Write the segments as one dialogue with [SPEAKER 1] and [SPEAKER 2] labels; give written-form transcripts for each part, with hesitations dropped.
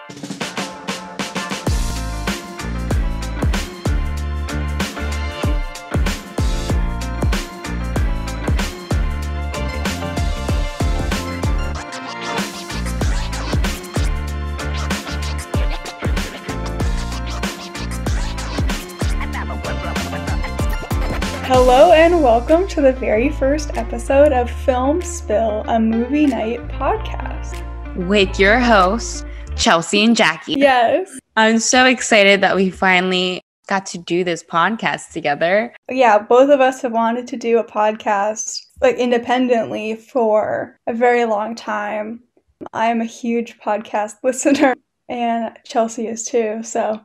[SPEAKER 1] Hello and welcome to the very first episode of Film Spill, a movie night podcast.
[SPEAKER 2] With your hosts, Chelsea and Jackie.
[SPEAKER 1] Yes.
[SPEAKER 2] I'm so excited that we finally got to do this podcast together.
[SPEAKER 1] Yeah, both of us have wanted to do a podcast independently for a very long time. I'm a huge podcast listener and Chelsea is too. So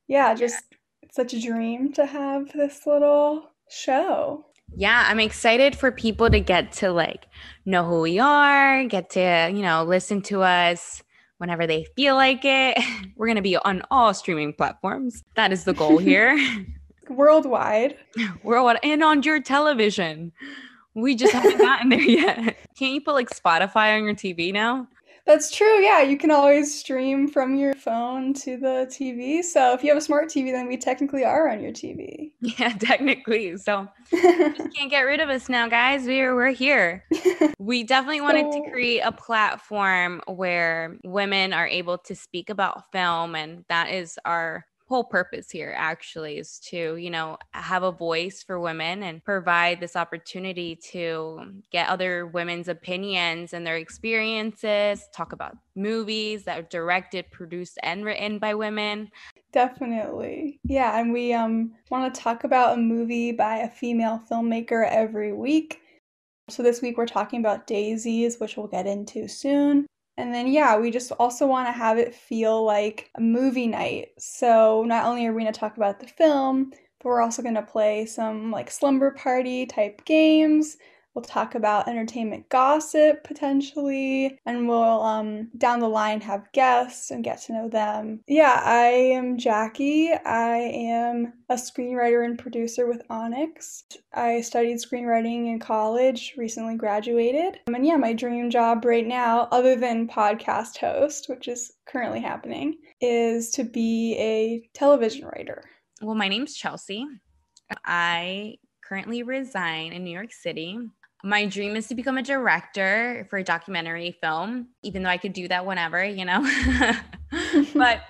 [SPEAKER 1] yeah, just such a dream to have this little show.
[SPEAKER 2] Yeah, I'm excited for people to get to know who we are, get to, listen to us whenever they feel like it. We're going to be on all streaming platforms. That is the goal here.
[SPEAKER 1] Worldwide.
[SPEAKER 2] Worldwide and on your television. We just haven't gotten there yet. Can't you put Spotify on your TV now?
[SPEAKER 1] That's true, yeah. You can always stream from your phone to the TV. So if you have a smart TV, then we technically are on your TV.
[SPEAKER 2] Yeah, technically. So just can't get rid of us now, guys. We're here. We definitely wanted to create a platform where women are able to speak about film, and that is our whole purpose here actually, is to have a voice for women and provide this opportunity to get other women's opinions and their experiences, talk about movies that are directed, produced, and written by women.
[SPEAKER 1] Definitely. Yeah, and we want to talk about a movie by a female filmmaker every week. So this week we're talking about Daisies, which we'll get into soon. And then, yeah, we just also want to have it feel like a movie night. So not only are we going to talk about the film, but we're also going to play some slumber party type games. We'll talk about entertainment gossip potentially, and we'll down the line have guests and get to know them. Yeah, I am Jackie. I am a screenwriter and producer with Onyx. I studied screenwriting in college, recently graduated. And yeah, my dream job right now, other than podcast host, which is currently happening, is to be a television writer.
[SPEAKER 2] Well, my name's Chelsea. I currently reside in New York City. My dream is to become a director for a documentary film, even though I could do that whenever, But,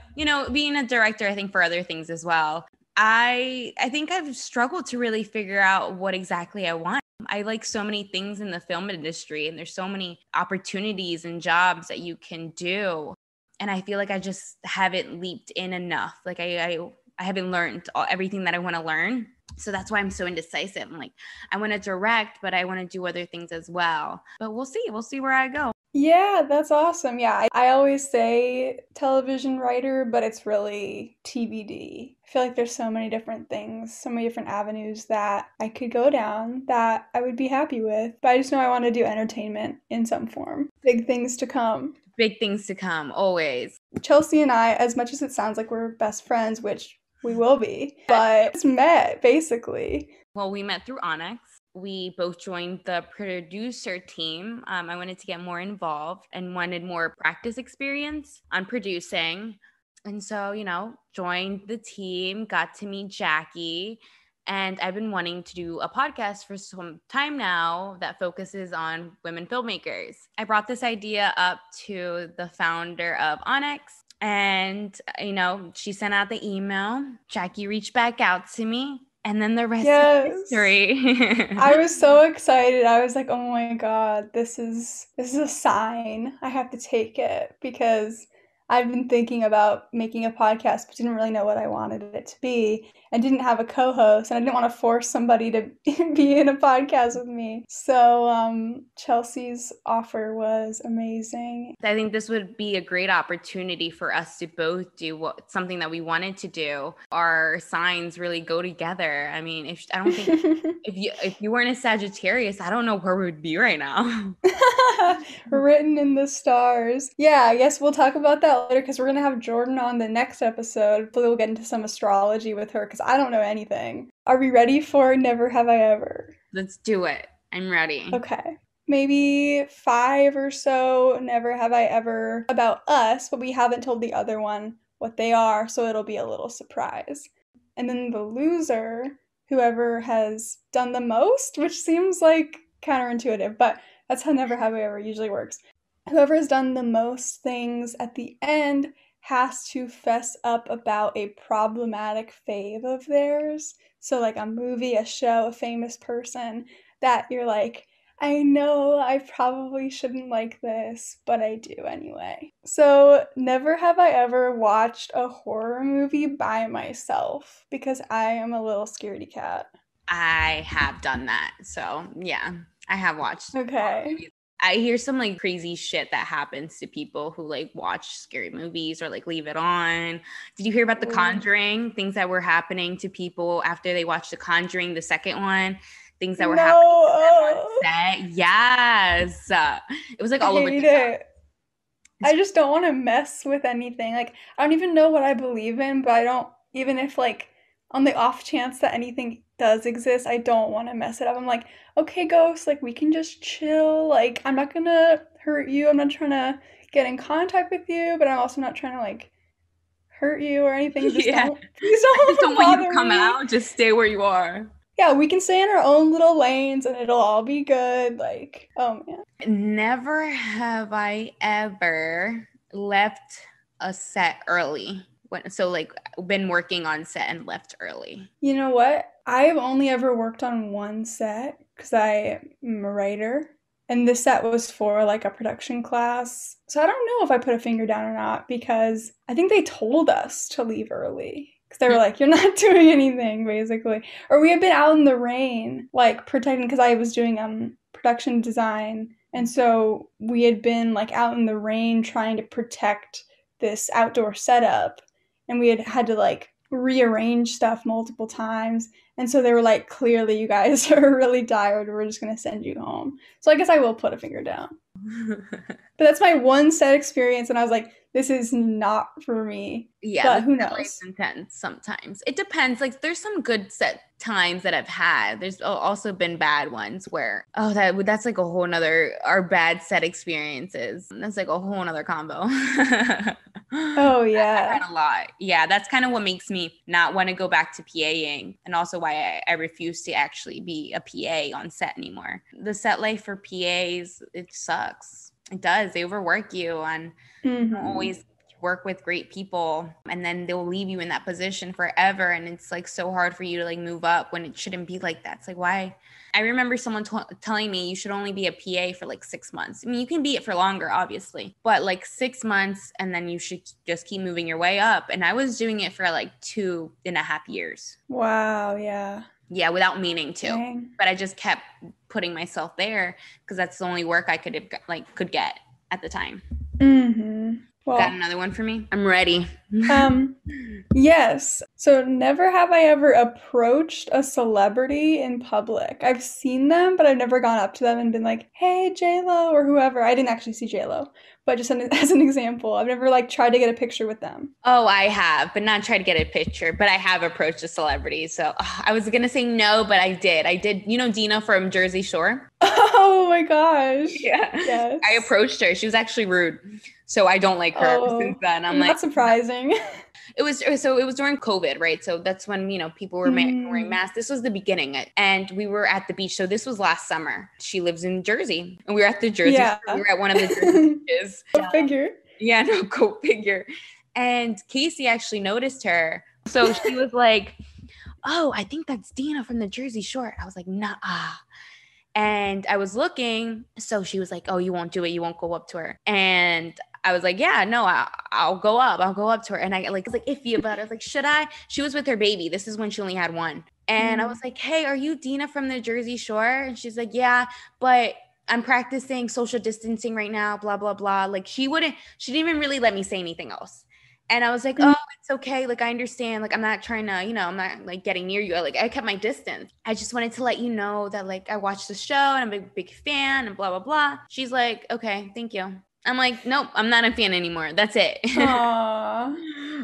[SPEAKER 2] being a director, I think for other things as well. I think I've struggled to really figure out what exactly I want. I like so many things in the film industry, and there's so many opportunities and jobs that you can do. And I feel like I just haven't leaped in enough. I haven't learned everything that I want to learn. So that's why I'm so indecisive. I'm I want to direct, but I want to do other things as well. But we'll see. We'll see where I go.
[SPEAKER 1] Yeah, that's awesome. Yeah, I always say television writer, but it's really TBD. I feel like there's so many different things, so many different avenues that I could go down that I would be happy with. But I just know I want to do entertainment in some form. Big things to come.
[SPEAKER 2] Big things to come, always.
[SPEAKER 1] Chelsea and I, as much as it sounds like we're best friends, which we will be, but it's met, basically.
[SPEAKER 2] Well, we met through Onyx. We both joined the producer team. I wanted to get more involved and wanted more practice experience on producing. And so, joined the team, got to meet Jackie. And I've been wanting to do a podcast for some time now that focuses on women filmmakers. I brought this idea up to the founder of Onyx. And, she sent out the email. Jackie reached back out to me. And then the rest is history.
[SPEAKER 1] I was so excited. I was like, oh my God, this is a sign. I have to take it, because I've been thinking about making a podcast, but didn't really know what I wanted it to be, and didn't have a co-host, and I didn't want to force somebody to be in a podcast with me. So Chelsea's offer was amazing.
[SPEAKER 2] I think this would be a great opportunity for us to both do something that we wanted to do. Our signs really go together. I mean, if you weren't a Sagittarius, I don't know where we would be right now.
[SPEAKER 1] Written in the stars. Yeah, I guess we'll talk about that later, because we're going to have Jordan on the next episode. We'll get into some astrology with her, because I don't know anything. Are we ready for Never Have I Ever?
[SPEAKER 2] Let's do it. I'm ready.
[SPEAKER 1] Okay. maybe 5 or so Never Have I Ever about us, but we haven't told the other one what they are, so it'll be a little surprise. And then the loser, whoever has done the most, which seems like counterintuitive, but that's how Never Have I Ever usually works. Whoever has done the most things at the end has to fess up about a problematic fave of theirs. So, like a movie, a show, a famous person that you're like, I know I probably shouldn't like this, but I do anyway. So, never have I ever watched a horror movie by myself because I am a little scaredy cat.
[SPEAKER 2] I have done that. So yeah, I have watched horror
[SPEAKER 1] Okay.
[SPEAKER 2] movies. I hear some like crazy shit that happens to people who like watch scary movies or like leave it on. Did you hear about The Conjuring? Things that were happening to people after they watched The Conjuring, the second one. Things that were happening to them on
[SPEAKER 1] No.
[SPEAKER 2] set. Yes. It was like
[SPEAKER 1] I
[SPEAKER 2] all over
[SPEAKER 1] hate
[SPEAKER 2] TikTok.
[SPEAKER 1] it. I just don't want to mess with anything. Like, I don't even know what I believe in, but I don't, even if, like, on the off chance that anything does exist, I don't want to mess it up. I'm like, okay, ghost, like, we can just chill. Like, I'm not gonna hurt you. I'm not trying to get in contact with you, but I'm also not trying to, like, hurt you or anything. Just
[SPEAKER 2] Yeah.
[SPEAKER 1] don't, please
[SPEAKER 2] I just
[SPEAKER 1] don't
[SPEAKER 2] don't want you to
[SPEAKER 1] bother
[SPEAKER 2] come
[SPEAKER 1] me.
[SPEAKER 2] out. Just stay where you are.
[SPEAKER 1] Yeah, we can stay in our own little lanes and it'll all be good. Like, oh man.
[SPEAKER 2] Never have I ever left a set early. So like been working on set and left early.
[SPEAKER 1] You know what? I've only ever worked on one set because I'm a writer, and this set was for like a production class. So I don't know if I put a finger down or not because I think they told us to leave early because they were like, "You're not doing anything," basically. Or we had been out in the rain, like protecting because I was doing production design, and so we had been like out in the rain trying to protect this outdoor setup, and we had to like rearrange stuff multiple times. And so they were like, clearly you guys are really tired. We're just going to send you home. So I guess I will put a finger down. But that's my one set experience. And I was like, this is not for me.
[SPEAKER 2] Yeah,
[SPEAKER 1] But
[SPEAKER 2] the
[SPEAKER 1] who
[SPEAKER 2] set life's
[SPEAKER 1] knows?
[SPEAKER 2] intense sometimes. It depends. Like there's some good set times that I've had. There's also been bad ones where that's like a whole nother our bad set experiences. That's like a whole nother combo.
[SPEAKER 1] Oh,
[SPEAKER 2] I've
[SPEAKER 1] yeah.
[SPEAKER 2] had a lot. Yeah, that's kind of what makes me not want to go back to PAing and also why I refuse to actually be a PA on set anymore. The set life for PAs, it sucks. It does. They overwork you and
[SPEAKER 1] Mm-hmm.
[SPEAKER 2] always work with great people and then they'll leave you in that position forever and it's like so hard for you to like move up when it shouldn't be like that. It's like why I remember someone telling me you should only be a PA for like 6 months. I mean you can be it for longer obviously, but like 6 months and then you should just keep moving your way up. And I was doing it for like 2.5 years.
[SPEAKER 1] Wow, yeah.
[SPEAKER 2] Yeah, without meaning to.
[SPEAKER 1] Dang.
[SPEAKER 2] But I just kept putting myself there because that's the only work I could get at the time.
[SPEAKER 1] Mm-hmm.
[SPEAKER 2] Got
[SPEAKER 1] Well,
[SPEAKER 2] another one for me? I'm ready.
[SPEAKER 1] um, yes. So never have I ever approached a celebrity in public. I've seen them, but I've never gone up to them and been like, "Hey, J-Lo," or whoever. I didn't actually see J-Lo, but just as an example, I've never like tried to get a picture with them.
[SPEAKER 2] Oh, I have, but not try to get a picture, but I have approached a celebrity. So I was going to say no, but I did. You know, Dina from Jersey Shore?
[SPEAKER 1] Oh my gosh.
[SPEAKER 2] Yeah. I
[SPEAKER 1] Yes.
[SPEAKER 2] approached her. She was actually rude. So I don't like her since
[SPEAKER 1] Oh,
[SPEAKER 2] then. I'm like,
[SPEAKER 1] not surprising.
[SPEAKER 2] it was during COVID, right? So that's when, people were wearing
[SPEAKER 1] Mm,
[SPEAKER 2] masks. This was the beginning. And we were at the beach. So this was last summer. She lives in Jersey and we were at the Jersey
[SPEAKER 1] yeah.
[SPEAKER 2] Shore. We were at one of the Jersey beaches.
[SPEAKER 1] Go figure.
[SPEAKER 2] Yeah, no, go figure. And Casey actually noticed her. So she was like, "Oh, I think that's Dina from the Jersey Shore." I was like, "Nah." And I was looking. So she was like, "Oh, you won't do it. You won't go up to her." And I was like, "Yeah, no, I'll go up. I'll go up to her." And I like was like iffy about it. I was like, "Should I?" She was with her baby. This is when she only had one. And I was
[SPEAKER 1] Mm.
[SPEAKER 2] like, "Hey, are you Dina from the Jersey Shore?" And she's like, "Yeah, but I'm practicing social distancing right now, blah, blah, blah." Like she didn't even really let me say anything else. And I was like,
[SPEAKER 1] Mm.
[SPEAKER 2] "Oh, it's okay. Like, I understand. Like, I'm not trying to, I'm not like getting near you." Like, I kept my distance. I just wanted to let you know that like I watched the show and I'm a big fan and blah, blah, blah. She's like, "Okay, thank you." I'm like, "Nope, I'm not a fan anymore. That's it."
[SPEAKER 1] Aw.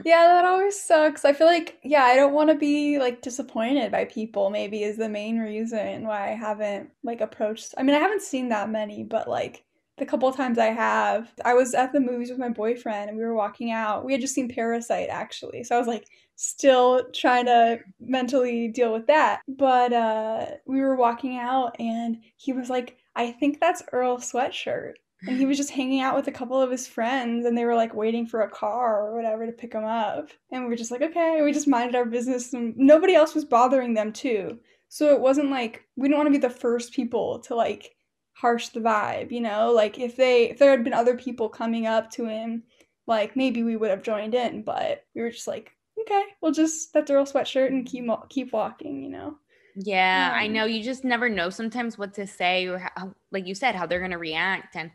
[SPEAKER 1] Yeah, that always sucks. I feel like, yeah, I don't want to be like disappointed by people, maybe is the main reason why I haven't like approached. I mean, I haven't seen that many, but like the couple of times I have, I was at the movies with my boyfriend and we were walking out. We had just seen Parasite actually. So I was like still trying to mentally deal with that. But we were walking out and he was like, I think that's Earl's sweatshirt. And he was just hanging out with a couple of his friends and they were like waiting for a car or whatever to pick him up. And we were just like, okay, and we just minded our business and nobody else was bothering them too. So it wasn't like we didn't want to be the first people to like harsh the vibe, you know? Like if there had been other people coming up to him, like maybe we would have joined in, but we were just like, okay, we'll just that's Earl sweatshirt and keep walking, you know.
[SPEAKER 2] Yeah, I
[SPEAKER 1] Um
[SPEAKER 2] know. You just never know sometimes what to say or how, like you said, how they're going to react. And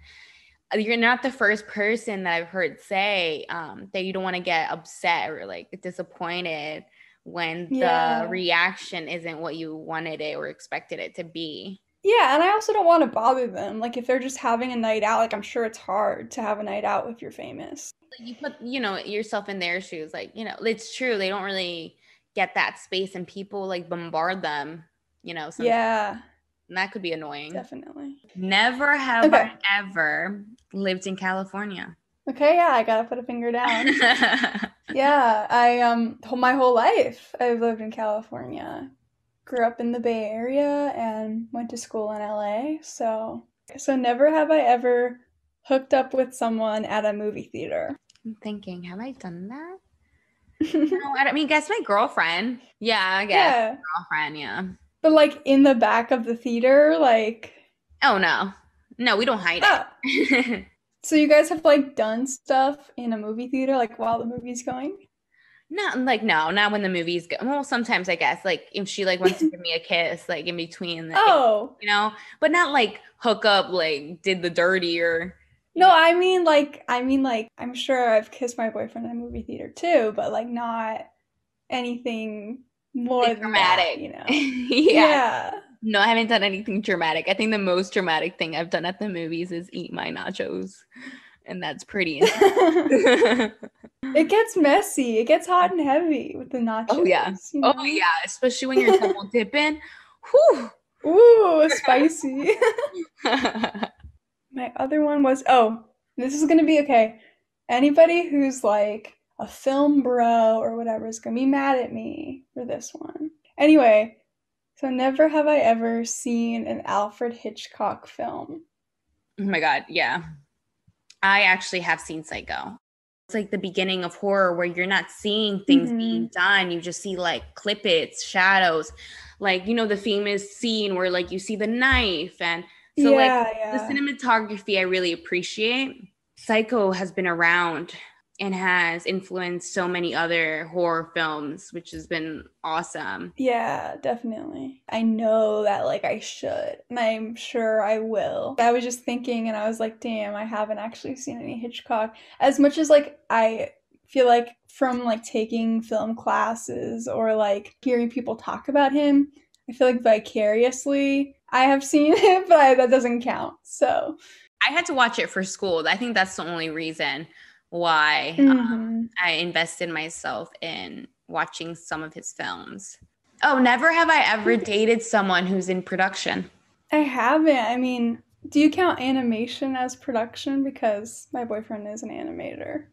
[SPEAKER 2] you're not the first person that I've heard say that you don't want to get upset or like disappointed when the
[SPEAKER 1] yeah.
[SPEAKER 2] reaction isn't what you wanted it or expected it to be.
[SPEAKER 1] Yeah, and I also don't want to bother them. Like if they're just having a night out, like I'm sure it's hard to have a night out if you're famous.
[SPEAKER 2] Like, you put, yourself in their shoes. Like, it's true. They don't really get that space and people like bombard them, sometimes.
[SPEAKER 1] Yeah,
[SPEAKER 2] And that could be annoying.
[SPEAKER 1] Nefinitely.
[SPEAKER 2] Never have I
[SPEAKER 1] Okay.
[SPEAKER 2] ever lived in California.
[SPEAKER 1] Okay, yeah, I gotta put a finger down. Yeah, I my whole life I've lived in California. Grew up in the Bay Area and went to school in LA. So never have I ever hooked up with someone at a movie theater.
[SPEAKER 2] I'm thinking, have I done that? No, I mean, guess my girlfriend. Yeah, I guess
[SPEAKER 1] Yeah.
[SPEAKER 2] girlfriend. Yeah.
[SPEAKER 1] But like in the back of the theater, like
[SPEAKER 2] Oh no, no, we don't hide
[SPEAKER 1] oh.
[SPEAKER 2] it.
[SPEAKER 1] So you guys have like done stuff in a movie theater like while the movie's going?
[SPEAKER 2] Not like no, not when the movies go. Well, sometimes I guess like if she like wants to give me a kiss, like in between
[SPEAKER 1] Oh.
[SPEAKER 2] but not like hook up, like did the dirty or
[SPEAKER 1] No, I mean like I'm sure I've kissed my boyfriend in a movie theater too, but like not anything more
[SPEAKER 2] like
[SPEAKER 1] than that,
[SPEAKER 2] dramatic.
[SPEAKER 1] you know.
[SPEAKER 2] Yeah.
[SPEAKER 1] Yeah.
[SPEAKER 2] No, I haven't done anything dramatic. I think the most dramatic thing I've done at the movies is eat my nachos. And that's pretty intense.
[SPEAKER 1] It gets messy. It gets hot and heavy with the
[SPEAKER 2] Oh yeah.
[SPEAKER 1] nachos, you
[SPEAKER 2] Oh
[SPEAKER 1] know?
[SPEAKER 2] yeah. Especially when you're double dipping. Whew.
[SPEAKER 1] Ooh, spicy. My other one was, oh, this is gonna be okay. Anybody who's like a film bro or whatever is gonna be mad at me for this one. Anyway, so never have I ever seen an Alfred Hitchcock film.
[SPEAKER 2] Oh my God. Yeah. I actually have seen Psycho. It's like the beginning of horror where you're not seeing things
[SPEAKER 1] Mm-hmm.
[SPEAKER 2] being done. You just see like clippets, shadows, like, the famous scene where like you see the knife. And so like
[SPEAKER 1] Yeah,
[SPEAKER 2] the
[SPEAKER 1] yeah.
[SPEAKER 2] cinematography I really appreciate. Psycho has been around and has influenced so many other horror films, which has been awesome.
[SPEAKER 1] Yeah, definitely. I know that like I should, and I'm sure I will. I was just thinking and I was like, damn, I haven't actually seen any Hitchcock. As much as like I feel like from like taking film classes or like hearing people talk about him, I feel like vicariously I have seen it, but that doesn't count. So,
[SPEAKER 2] I had to watch it for school. I think that's the only reason why
[SPEAKER 1] mhm.
[SPEAKER 2] I invested myself in watching some of his films. Oh, never have I ever dated someone who's in production.
[SPEAKER 1] I haven't. I mean, do you count animation as production? Because my boyfriend is an animator.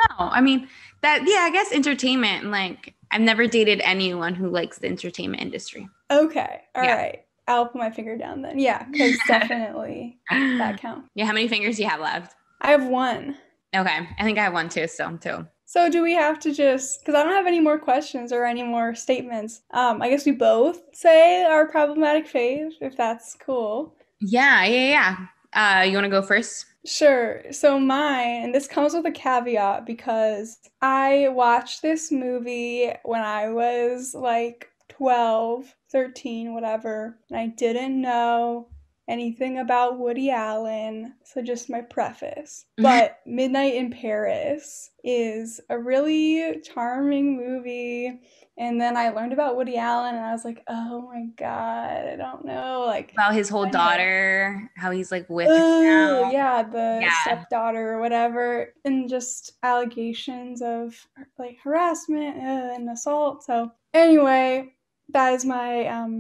[SPEAKER 2] No, I mean yeah, I guess entertainment. Like I've never dated anyone who likes the entertainment industry.
[SPEAKER 1] Okay, all
[SPEAKER 2] Yeah.
[SPEAKER 1] right. I'll put my finger down then. Yeah, because definitely that counts.
[SPEAKER 2] Yeah, how many fingers do you have left?
[SPEAKER 1] I have one.
[SPEAKER 2] Okay, I think I have one too, still too.
[SPEAKER 1] So do we have to just, because I don't have any more questions or any more statements. I guess we both say our problematic phase, if that's cool.
[SPEAKER 2] Yeah, yeah, yeah. You want to go first?
[SPEAKER 1] Sure. So mine, and this comes with a caveat because I watched this movie when I was like 12, 13, whatever, and I didn't know anything about Woody Allen, so just my preface. But Midnight in Paris is a really charming movie. And then I learned about Woody Allen and I was like, oh my God, I don't know. Like,
[SPEAKER 2] About his whole daughter, how he's like with her
[SPEAKER 1] oh,
[SPEAKER 2] now.
[SPEAKER 1] yeah, the
[SPEAKER 2] Yeah.
[SPEAKER 1] stepdaughter or whatever, and just allegations of like harassment and assault. So, anyway, that is my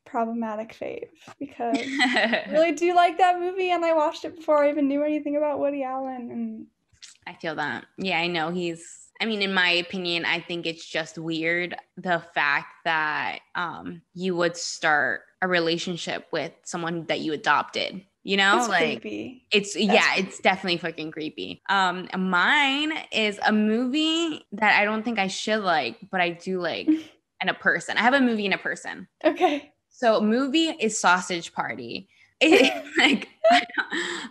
[SPEAKER 1] problematic fave because I really do like that movie and I watched it before I even knew anything about Woody Allen. And
[SPEAKER 2] I feel that. Yeah, I know I mean, in my opinion, I think it's just weird the fact that you would start a relationship with someone that you adopted. You know,
[SPEAKER 1] it's
[SPEAKER 2] like
[SPEAKER 1] creepy.
[SPEAKER 2] it's definitely fucking creepy. Mine is a movie that I don't think I should like, but I do like, and a person. I have a movie and a person.
[SPEAKER 1] Okay.
[SPEAKER 2] So movie is Sausage Party. Like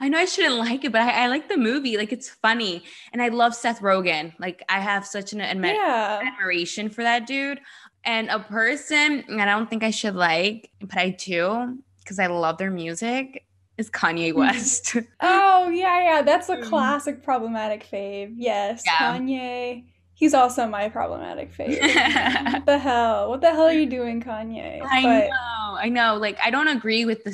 [SPEAKER 2] I know I shouldn't like it, but I like the movie. Like it's funny, and I love Seth Rogen. Like I have such an
[SPEAKER 1] Yeah.
[SPEAKER 2] admiration for that dude. And a person I don't think I should like, but I do because I love their music. Is Kanye West.
[SPEAKER 1] Oh, yeah, that's a classic problematic fave. Yes,
[SPEAKER 2] Yeah.
[SPEAKER 1] Kanye. He's also my problematic fave. What the hell? What the hell are you doing, Kanye? But
[SPEAKER 2] I know. Like, I don't agree with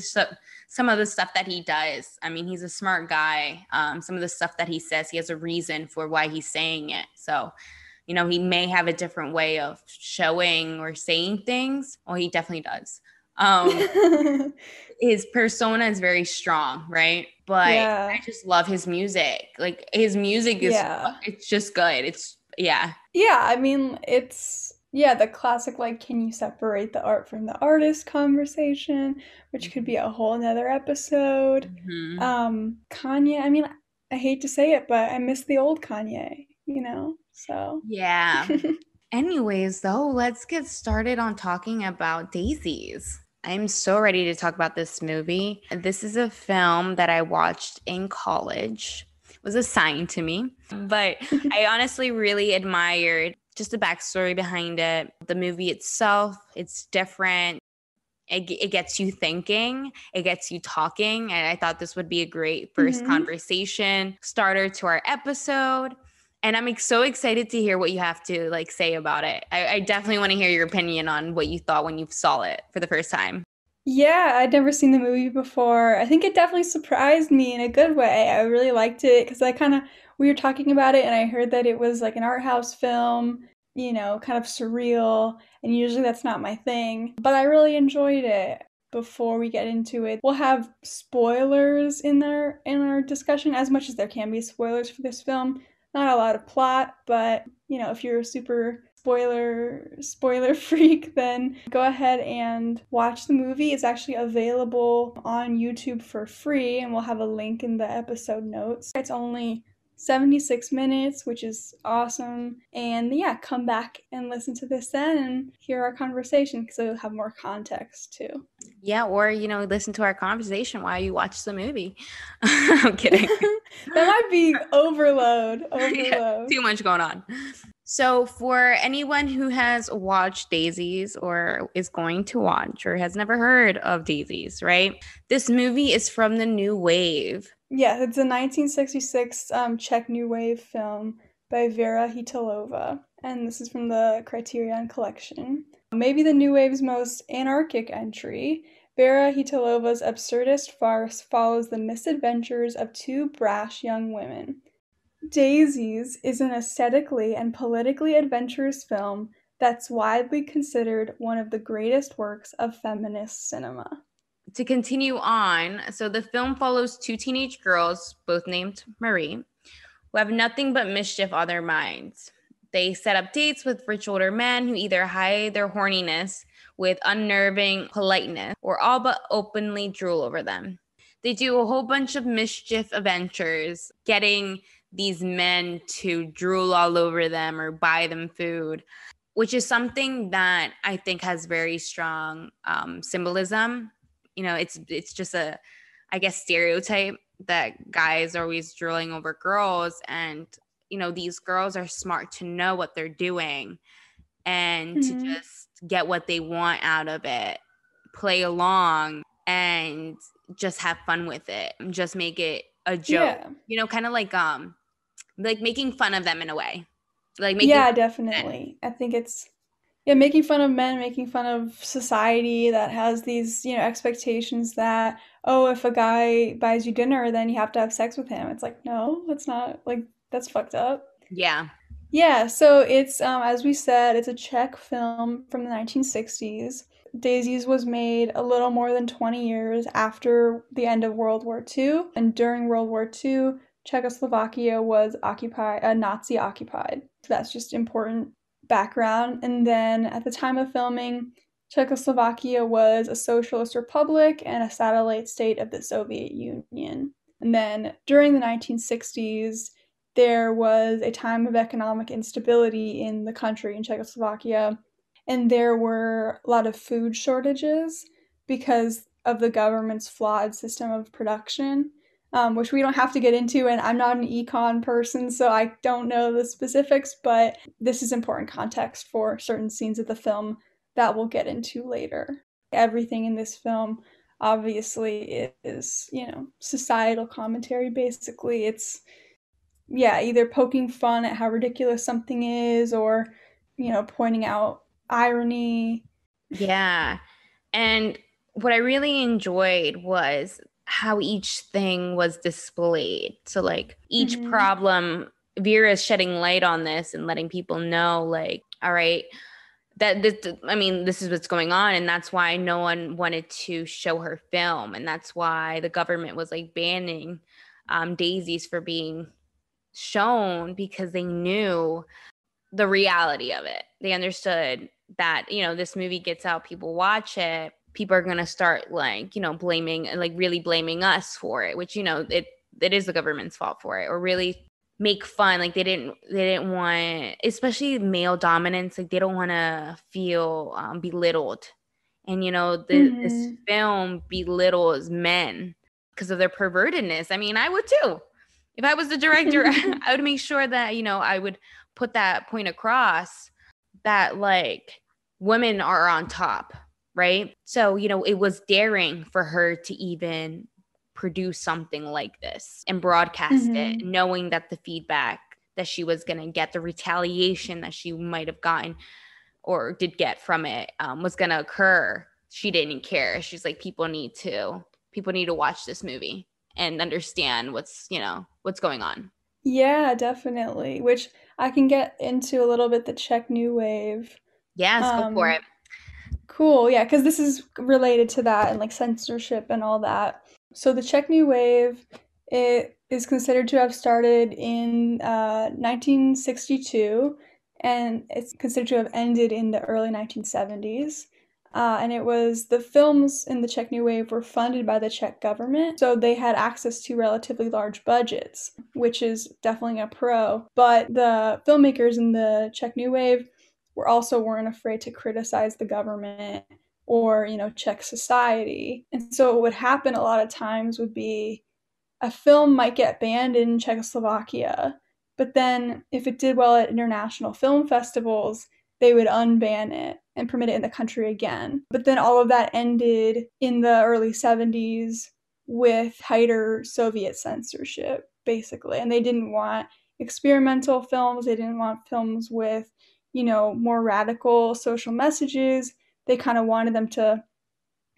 [SPEAKER 2] some of the stuff that he does. I mean, he's a smart guy. Some of the stuff that he says, he has a reason for why he's saying it. So, he may have a different way of showing or saying things. Well, he definitely does. His persona is very strong, right? But
[SPEAKER 1] yeah.
[SPEAKER 2] I just love his music. Like, his music
[SPEAKER 1] Yeah.
[SPEAKER 2] it's just good. Yeah.
[SPEAKER 1] Yeah, I mean, it's the classic like can you separate the art from the artist conversation, which could be a whole nother episode.
[SPEAKER 2] Mm-hmm.
[SPEAKER 1] Kanye, I mean, I hate to say it, but I miss the old Kanye, so.
[SPEAKER 2] Yeah. Anyways, though, let's get started on talking about Daisies. I'm so ready to talk about this movie. This is a film that I watched in college. It was assigned to me, but I honestly really admired just the backstory behind it. The movie itself, it's different. It gets you thinking, it gets you talking. And I thought this would be a great first conversation starter to our episode. And I'm so excited to hear what you have to like say about it. I definitely want to hear your opinion on what you thought when you saw it for the first time.
[SPEAKER 1] Yeah, I'd never seen the movie before. I think it definitely surprised me in a good way. I really liked it because we were talking about it and I heard that it was like an art house film, kind of surreal. And usually that's not my thing, but I really enjoyed it. Before we get into it, we'll have spoilers in our discussion, as much as there can be spoilers for this film. Not a lot of plot, but if you're a super spoiler freak, then go ahead and watch the movie. It's actually available on YouTube for free, and we'll have a link in the episode notes. It's only 76 minutes, which is awesome. And yeah, come back and listen to this then and hear our conversation because it'll have more context too.
[SPEAKER 2] Yeah, or listen to our conversation while you watch the movie. I'm kidding.
[SPEAKER 1] That might be overload.
[SPEAKER 2] Yeah, too much going on. So for anyone who has watched Daisies or is going to watch or has never heard of Daisies, right? This movie is from the New Wave.
[SPEAKER 1] Yeah, it's a 1966 Czech New Wave film by Věra Chytilová, and this is from the Criterion Collection. Maybe the New Wave's most anarchic entry, Věra Chytilová's absurdist farce follows the misadventures of two brash young women. Daisies is an aesthetically and politically adventurous film that's widely considered one of the greatest works of feminist cinema.
[SPEAKER 2] To continue on, so the film follows two teenage girls, both named Marie, who have nothing but mischief on their minds. They set up dates with rich older men who either hide their horniness with unnerving politeness or all but openly drool over them. They do a whole bunch of mischief adventures, getting these men to drool all over them or buy them food, which is something that I think has very strong symbolism. It's just I guess, stereotype that guys are always drooling over girls. And, these girls are smart to know what they're doing and to just get what they want out of it, play along. And just have fun with it, just make it a joke,
[SPEAKER 1] Yeah.
[SPEAKER 2] kind of like making fun of them in a way, like making
[SPEAKER 1] Yeah,
[SPEAKER 2] fun of men.
[SPEAKER 1] definitely. I think it's yeah, making fun of men, making fun of society that has these, expectations that, oh, if a guy buys you dinner, then you have to have sex with him. It's like, no, that's not like that's fucked up.
[SPEAKER 2] Yeah.
[SPEAKER 1] Yeah, so it's as we said, it's a Czech film from the 1960s. Daisies was made a little more than 20 years after the end of World War II, and during World War II, Czechoslovakia was Nazi occupied. So that's just important background. And then at the time of filming, Czechoslovakia was a socialist republic and a satellite state of the Soviet Union. And then during the 1960s, there was a time of economic instability in the country, in Czechoslovakia, and there were a lot of food shortages because of the government's flawed system of production, which we don't have to get into. And I'm not an econ person, so I don't know the specifics, but this is important context for certain scenes of the film that we'll get into later. Everything in this film obviously is, societal commentary basically. It's yeah, either poking fun at how ridiculous something is or, pointing out irony.
[SPEAKER 2] Yeah. And what I really enjoyed was how each thing was displayed. So, like, each
[SPEAKER 1] Mm-hmm.
[SPEAKER 2] problem, Vera is shedding light on this and letting people know, like, all right, that this, I mean, this is what's going on. And that's why no one wanted to show her film. And that's why the government was like banning Daisies for being shown, because they knew the reality of it. They understood that, this movie gets out, people watch it, people are going to start like, blaming, like really blaming us for it, which, it is the government's fault for it, or really make fun. Like they didn't want, especially male dominance, like they don't want to feel belittled. And, this
[SPEAKER 1] Mm-hmm.
[SPEAKER 2] film belittles men because of their pervertedness. I mean, I would too. If I was the director, I would make sure that, I would put that point across that, like, women are on top, right? So, it was daring for her to even produce something like this and broadcast it,
[SPEAKER 1] Mm-hmm.
[SPEAKER 2] knowing that the feedback that she was going to get, the retaliation that she might have gotten or did get from it, was going to occur. She didn't care. She's like, people need to watch this movie and understand what's going on.
[SPEAKER 1] Yeah, definitely. Which I can get into a little bit the Czech New Wave.
[SPEAKER 2] Yes, go for
[SPEAKER 1] Um,
[SPEAKER 2] it.
[SPEAKER 1] cool, yeah, because this is related to that and like censorship and all that. So the Czech New Wave, it is considered to have started in 1962, and it's considered to have ended in the early 1970s. And it was the films in the Czech New Wave were funded by the Czech government, so they had access to relatively large budgets, which is definitely a pro. But the filmmakers in the Czech New Wave weren't afraid to criticize the government or Czech society. And so what would happen a lot of times would be a film might get banned in Czechoslovakia, but then if it did well at international film festivals, they would unban it and permit it in the country again. But then all of that ended in the early 70s with tighter Soviet censorship, basically. And they didn't want experimental films, they didn't want films with, more radical social messages. They kind of wanted them to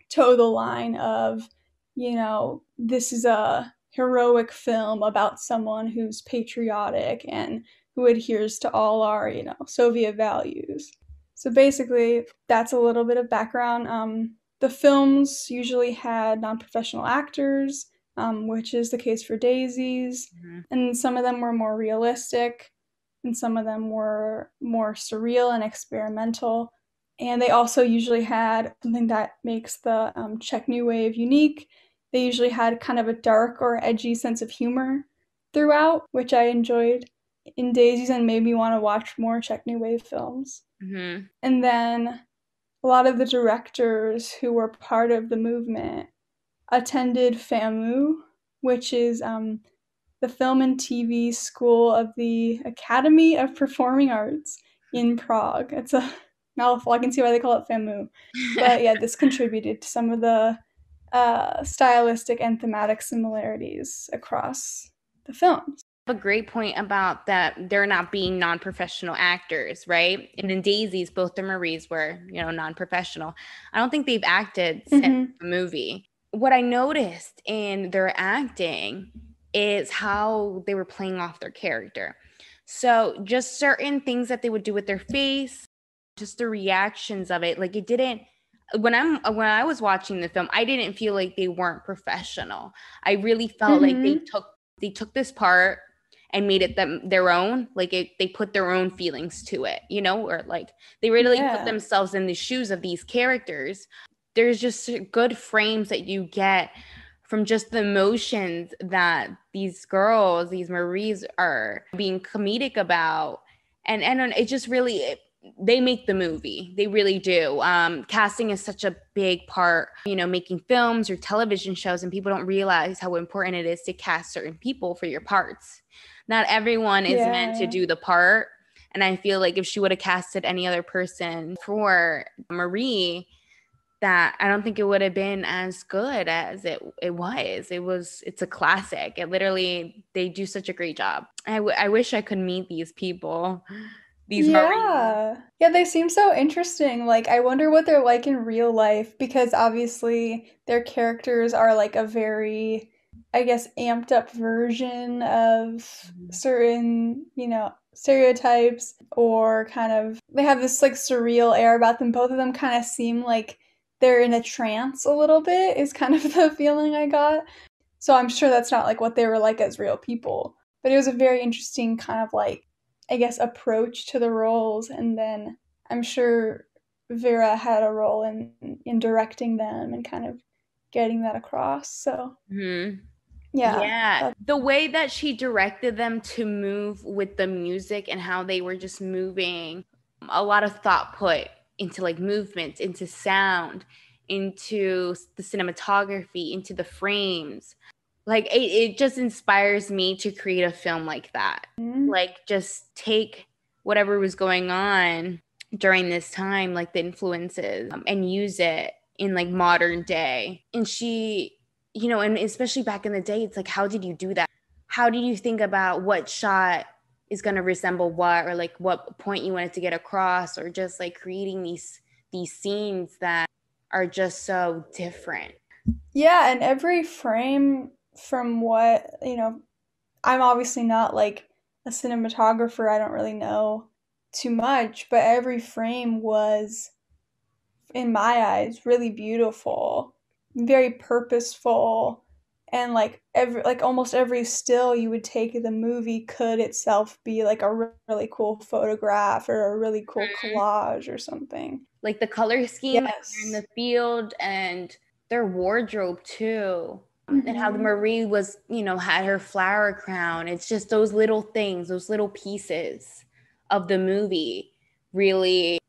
[SPEAKER 1] toe the line of, this is a heroic film about someone who's patriotic and who adheres to all our, Soviet values. So basically, that's a little bit of background. The films usually had non professional actors, which is the case for Daisies,
[SPEAKER 2] Mhm.
[SPEAKER 1] and some of them were more realistic, and some of them were more surreal and experimental. And they also usually had something that makes the Czech New Wave unique. They usually had kind of a dark or edgy sense of humor throughout, which I enjoyed in Daisies and made me want to watch more Czech New Wave films.
[SPEAKER 2] Mm-hmm.
[SPEAKER 1] And then a lot of the directors who were part of the movement attended FAMU, which is the Film and TV School of the Academy of Performing Arts in Prague. It's a mouthful. I can see why they call it FAMU. But yeah, this contributed to some of the stylistic and thematic similarities across the films.
[SPEAKER 2] A great point about that they're not being non-professional actors, right? And in Daisies, both the Maries were, non-professional. I don't think they've acted since the movie. What I noticed in their acting is how they were playing off their character. So just certain things that they would do with their face, just the reactions of it, like it didn't when I was watching the film, I didn't feel like they weren't professional. I really felt like they took this part and made it their own. Like they put their own feelings to it, or like they really put themselves in the shoes of these characters. There's just good frames that you get from just the emotions that these girls, these Maries, are being comedic about. And it just really, they make the movie. They really do. Casting is such a big part, making films or television shows, and people don't realize how important it is to cast certain people for your parts. Not everyone is meant to do the part. And I feel like if she would have casted any other person for Marie, that I don't think it would have been as good as it was. It's a classic. It literally, they do such a great job. I wish I could meet these people. These
[SPEAKER 1] Yeah. Yeah, they seem so interesting. Like, I wonder what they're like in real life because obviously their characters are like a very, I guess, amped up version of certain, stereotypes or kind of they have this like surreal air about them. Both of them kind of seem like they're in a trance a little bit, is kind of the feeling I got. So I'm sure that's not like what they were like as real people. But it was a very interesting kind of like, I guess, approach to the roles. And then I'm sure Vera had a role in directing them and kind of getting that across. So
[SPEAKER 2] yeah, the way that she directed them to move with the music and how they were just moving, a lot of thought put into like movement, into sound, into the cinematography, into the frames. Like it just inspires me to create a film like that. Like just take whatever was going on during this time, like the influences, and use it in like modern day. And she, and especially back in the day, it's like, how did you do that? How do you think about what shot is going to resemble what, or like what point you wanted to get across, or just like creating these scenes that are just so different.
[SPEAKER 1] Yeah, and every frame from what, I'm obviously not like a cinematographer. I don't really know too much, but every frame was, in my eyes, really beautiful, very purposeful, and like every like almost every still you would take of the movie could itself be like a really cool photograph or a really cool collage or something.
[SPEAKER 2] Like the color scheme in the field and their wardrobe too. And how the Marie was, had her flower crown. It's just those little things, those little pieces of the movie really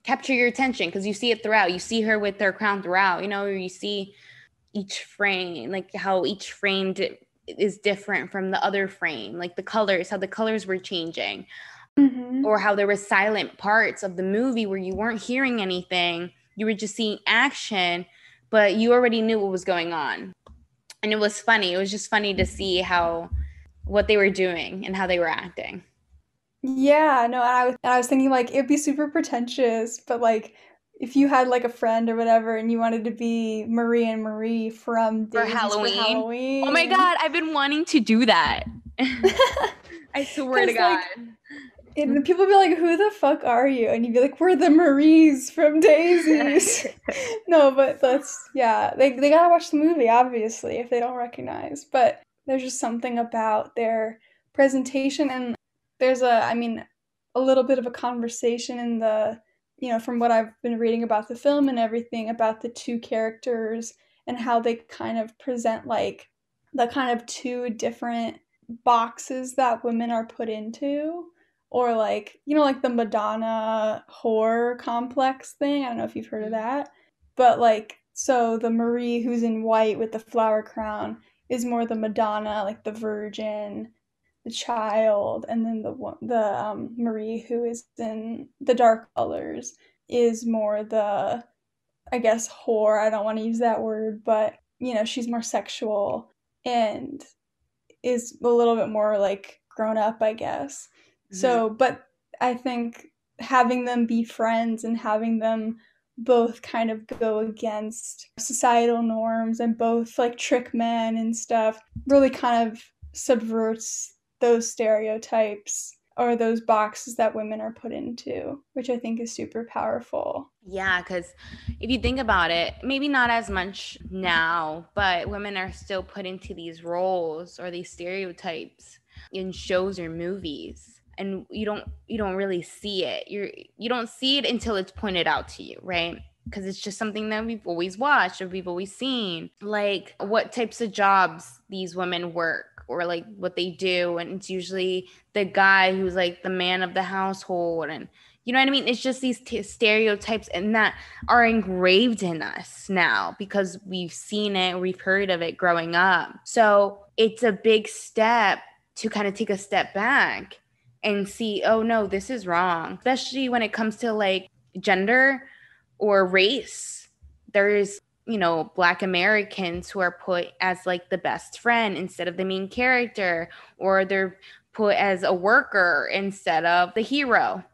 [SPEAKER 2] capture your attention because you see it throughout. You see her with her crown throughout, or you see each frame, like how each frame is different from the other frame, like the colors, how the colors were changing. Or how there were silent parts of the movie where you weren't hearing anything. You were just seeing action, but you already knew what was going on. And it was funny. It was just funny to see what they were doing and how they were acting.
[SPEAKER 1] Yeah, no, and I was thinking like it'd be super pretentious, but like if you had like a friend or whatever and you wanted to be Marie and Marie from
[SPEAKER 2] For
[SPEAKER 1] Daisies for
[SPEAKER 2] Halloween. Oh my
[SPEAKER 1] Halloween.
[SPEAKER 2] God, I've been wanting to do that. I swear to God.
[SPEAKER 1] Like, and people be like, "Who the fuck are you?" And you'd be like, "We're the Maries from Daisies." No, but yeah. They gotta watch the movie, obviously, if they don't recognize. But there's just something about their presentation, and there's a little bit of a conversation in the, from what I've been reading about the film and everything about the two characters and how they kind of present like the kind of two different boxes that women are put into, or like, like the Madonna horror complex thing. I don't know if you've heard of that. But like, so the Marie who's in white with the flower crown is more the Madonna, like the virgin, the child, and then the Marie who is in the dark colors is more the, I guess, whore. I don't want to use that word, but she's more sexual and is a little bit more like grown up, I guess.
[SPEAKER 2] Mhm.
[SPEAKER 1] So, but I think having them be friends and having them both kind of go against societal norms and both like trick men and stuff really kind of subverts those stereotypes or those boxes that women are put into, which I think is super powerful.
[SPEAKER 2] Yeah, because if you think about it, maybe not as much now, but women are still put into these roles or these stereotypes in shows or movies. And you don't really see it. You don't see it until it's pointed out to you, right? Because it's just something that we've always watched or we've always seen. Like what types of jobs these women work or like what they do. And it's usually the guy who's like the man of the household, and you know what I mean? It's just these stereotypes and that are engraved in us now because we've seen it, we've heard of it growing up. So it's a big step to kind of take a step back and see, oh no, this is wrong, especially when it comes to like gender or race. There's Black Americans who are put as like the best friend instead of the main character, or they're put as a worker instead of the hero,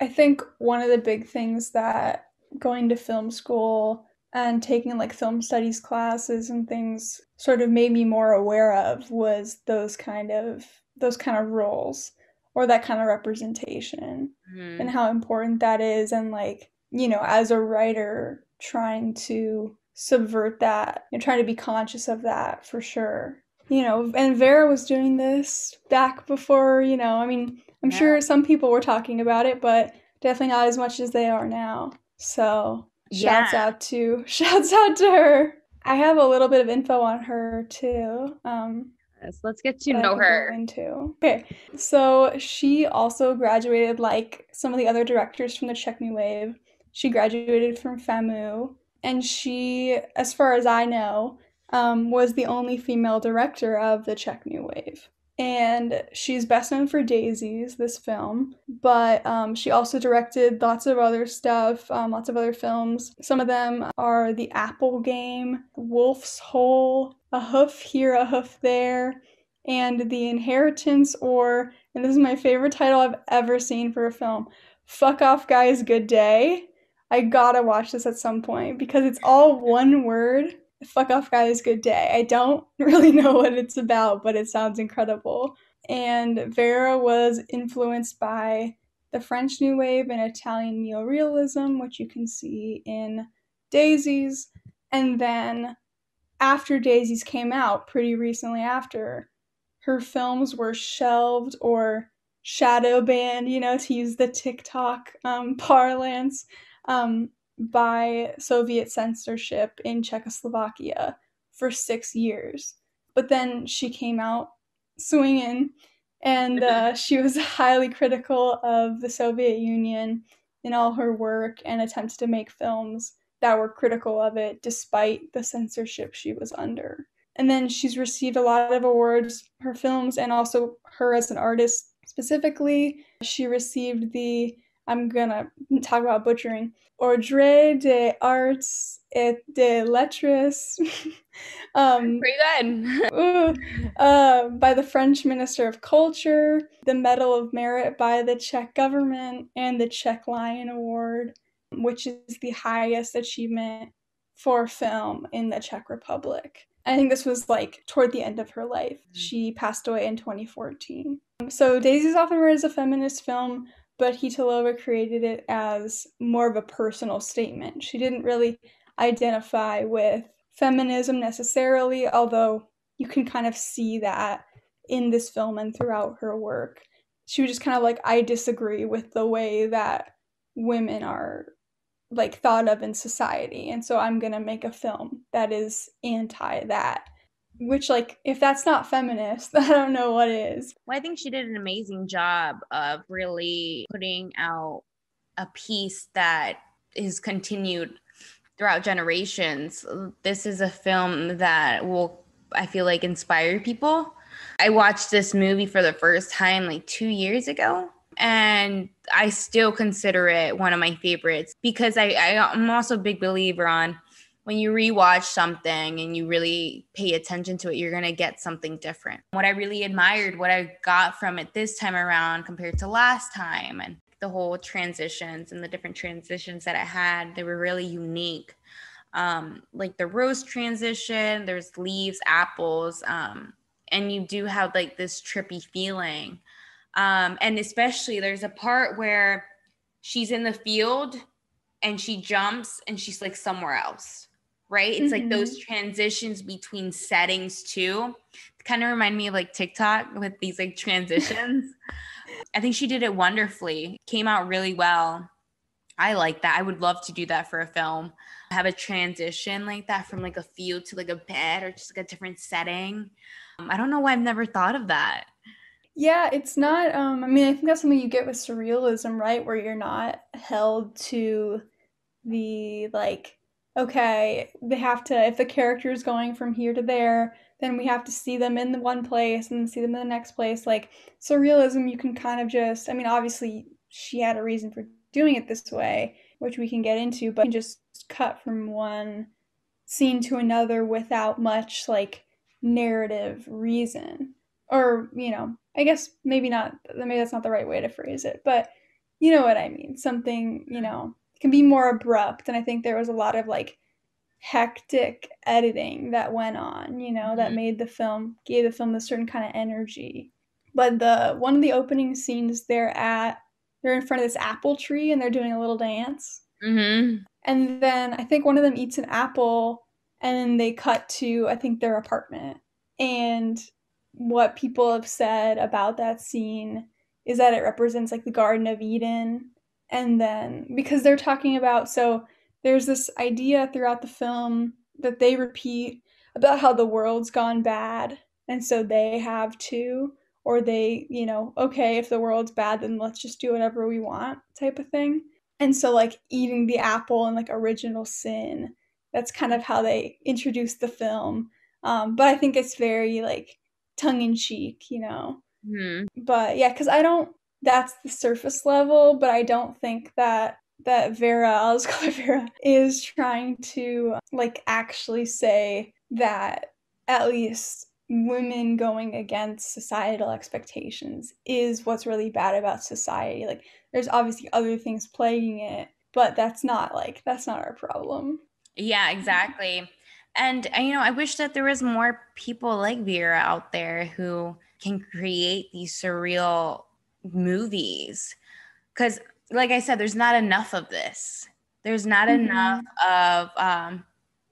[SPEAKER 1] I think one of the big things that going to film school and taking like film studies classes and things sort of made me more aware of was those kind of roles or that kind of representation and
[SPEAKER 2] Mm-hmm.
[SPEAKER 1] how important that is, and like, as a writer trying to subvert that and trying to be conscious of that for sure. And Vera was doing this back before, I mean, I'm
[SPEAKER 2] Yeah.
[SPEAKER 1] sure some people were talking about it, but definitely not as much as they are now. So
[SPEAKER 2] Yeah.
[SPEAKER 1] shouts out to her. I have a little bit of info on her too,
[SPEAKER 2] Let's get to
[SPEAKER 1] that I
[SPEAKER 2] know
[SPEAKER 1] could go
[SPEAKER 2] her.
[SPEAKER 1] into. Okay, so she also graduated like some of the other directors from the Czech New Wave. She graduated from FAMU, and she, as far as I know, was the only female director of the Czech New Wave. And she's best known for Daisies, this film, but she also directed lots of other stuff, lots of other films. Some of them are The Apple Game, Wolf's Hole, A Hoof Here, A Hoof There, and The Inheritance, or, and this is my favorite title I've ever seen for a film, Fuck Off Guys, Good Day. I gotta watch this at some point because it's all one word. Fuck Off Guys, Good Day. I don't really know what it's about, but it sounds incredible. And Vera was influenced by the French New Wave and Italian neorealism, which you can see in Daisies. And then after Daisies came out, pretty recently after, her films were shelved or shadow banned, to use the TikTok parlance, by Soviet censorship in Czechoslovakia for 6 years. But then she came out swinging, and she was highly critical of the Soviet Union in all her work and attempts to make films that were critical of it despite the censorship she was under. And then she's received a lot of awards, her films, and also her as an artist specifically. She received the, I'm gonna talk about butchering, Ordre des Arts et des Lettres, um,
[SPEAKER 2] Pretty good.
[SPEAKER 1] by the French Minister of Culture, the Medal of Merit by the Czech government, and the Czech Lion Award, which is the highest achievement for film in the Czech Republic. I think this was like toward the end of her life. She passed away in 2014. So Daisy's often read as a feminist film, but Chytilova created it as more of a personal statement. She didn't really identify with feminism necessarily, although you can kind of see that in this film and throughout her work. She was just kind of like, I disagree with the way that women are like thought of in society, and so I'm gonna make a film that is anti that. Which, like, if that's not feminist, I don't know what is.
[SPEAKER 2] Well, I think she did an amazing job of really putting out a piece that is continued throughout generations. This is a film that will, I feel like, inspire people. I watched this movie for the first time like 2 years ago, and I still consider it one of my favorites because I'm also a big believer on when you rewatch something and you really pay attention to it, you're going to get something different. What I really admired, what I got from it this time around compared to last time, and the whole transitions and the different transitions that it had, they were really unique. Like the rose transition, there's leaves, apples, and you do have like this trippy feeling. And especially there's a part where she's in the field and she jumps and she's like somewhere else, right? It's like those transitions between settings too kind of remind me of like TikTok with these like transitions. I think she did it wonderfully. Came out really well. I like that. I would love to do that for a film. Have a transition like that from like a field to like a bed or just like a different setting. I don't know why I've never thought of that.
[SPEAKER 1] Yeah, it's not, I mean, I think that's something you get with surrealism, right? Where you're not held to the, like, okay, they have to, if the character is going from here to there, then we have to see them in the one place and see them in the next place. Like, surrealism, you can kind of just, I mean, obviously, she had a reason for doing it this way, which we can get into, but you can just cut from one scene to another without much, like, narrative reason. Or, I guess maybe not, maybe that's not the right way to phrase it, but you know what I mean. Something, can be more abrupt. And I think there was a lot of like hectic editing that went on, that made gave the film this certain kind of energy. But one of the opening scenes, they're in front of this apple tree and they're doing a little dance.
[SPEAKER 2] Mm-hmm.
[SPEAKER 1] And then I think one of them eats an apple and then they cut to, I think, their apartment. And what people have said about that scene is that it represents like the Garden of Eden. And then because they're talking about, so there's this idea throughout the film that they repeat about how the world's gone bad. And so they have to, or they, okay, if the world's bad, then let's just do whatever we want type of thing. And so like eating the apple and like original sin, that's kind of how they introduce the film. But I think it's very like tongue in cheek,
[SPEAKER 2] Mm-hmm.
[SPEAKER 1] But yeah, because I don't. That's the surface level, but I don't think that Vera, I'll just call her Vera, is trying to like actually say that at least women going against societal expectations is what's really bad about society. Like there's obviously other things plaguing it, but that's not our problem.
[SPEAKER 2] Yeah, exactly. And I wish that there was more people like Vera out there who can create these surreal movies. Because, like I said, there's not enough of this. There's not enough of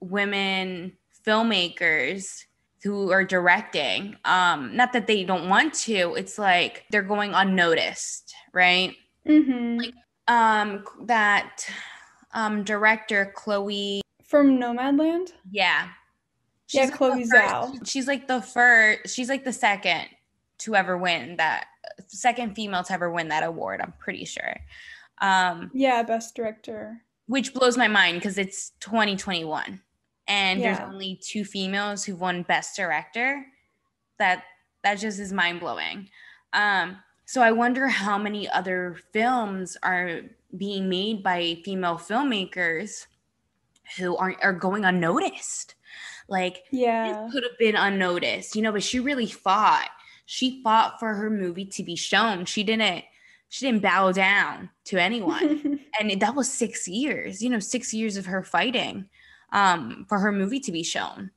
[SPEAKER 2] women filmmakers who are directing. Not that they don't want to. It's like they're going unnoticed, right? Like that director Chloe
[SPEAKER 1] From Nomadland.
[SPEAKER 2] Yeah.
[SPEAKER 1] Yeah,
[SPEAKER 2] She's like the
[SPEAKER 1] Chloe Zhao.
[SPEAKER 2] first, she's like the first, she's like the second to ever win that, second female to ever win that award, I'm pretty sure.
[SPEAKER 1] Yeah, best director.
[SPEAKER 2] Which blows my mind because it's 2021 and there's
[SPEAKER 1] Yeah.
[SPEAKER 2] only 2 females who've won best director. That just is mind blowing. So I wonder how many other films are being made by female filmmakers who are going unnoticed. Like this
[SPEAKER 1] Yeah.
[SPEAKER 2] could have been unnoticed, but she really fought. She fought for her movie to be shown. She didn't bow down to anyone. And that was 6 years, 6 years of her fighting for her movie to be shown.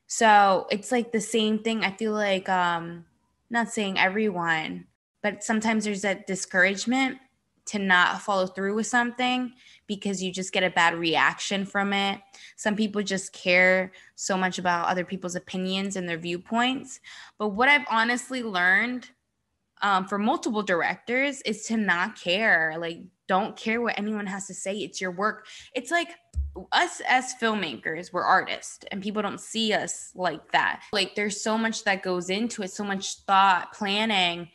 [SPEAKER 2] So it's like the same thing. I feel like not saying everyone, but sometimes there's that discouragement to not follow through with something because you just get a bad reaction from it. Some people just care so much about other people's opinions and their viewpoints. But what I've honestly learned for multiple directors is to not care. Like, don't care what anyone has to say. It's your work. It's like us as filmmakers, we're artists and people don't see us like that. Like, there's so much that goes into it, so much thought, planning.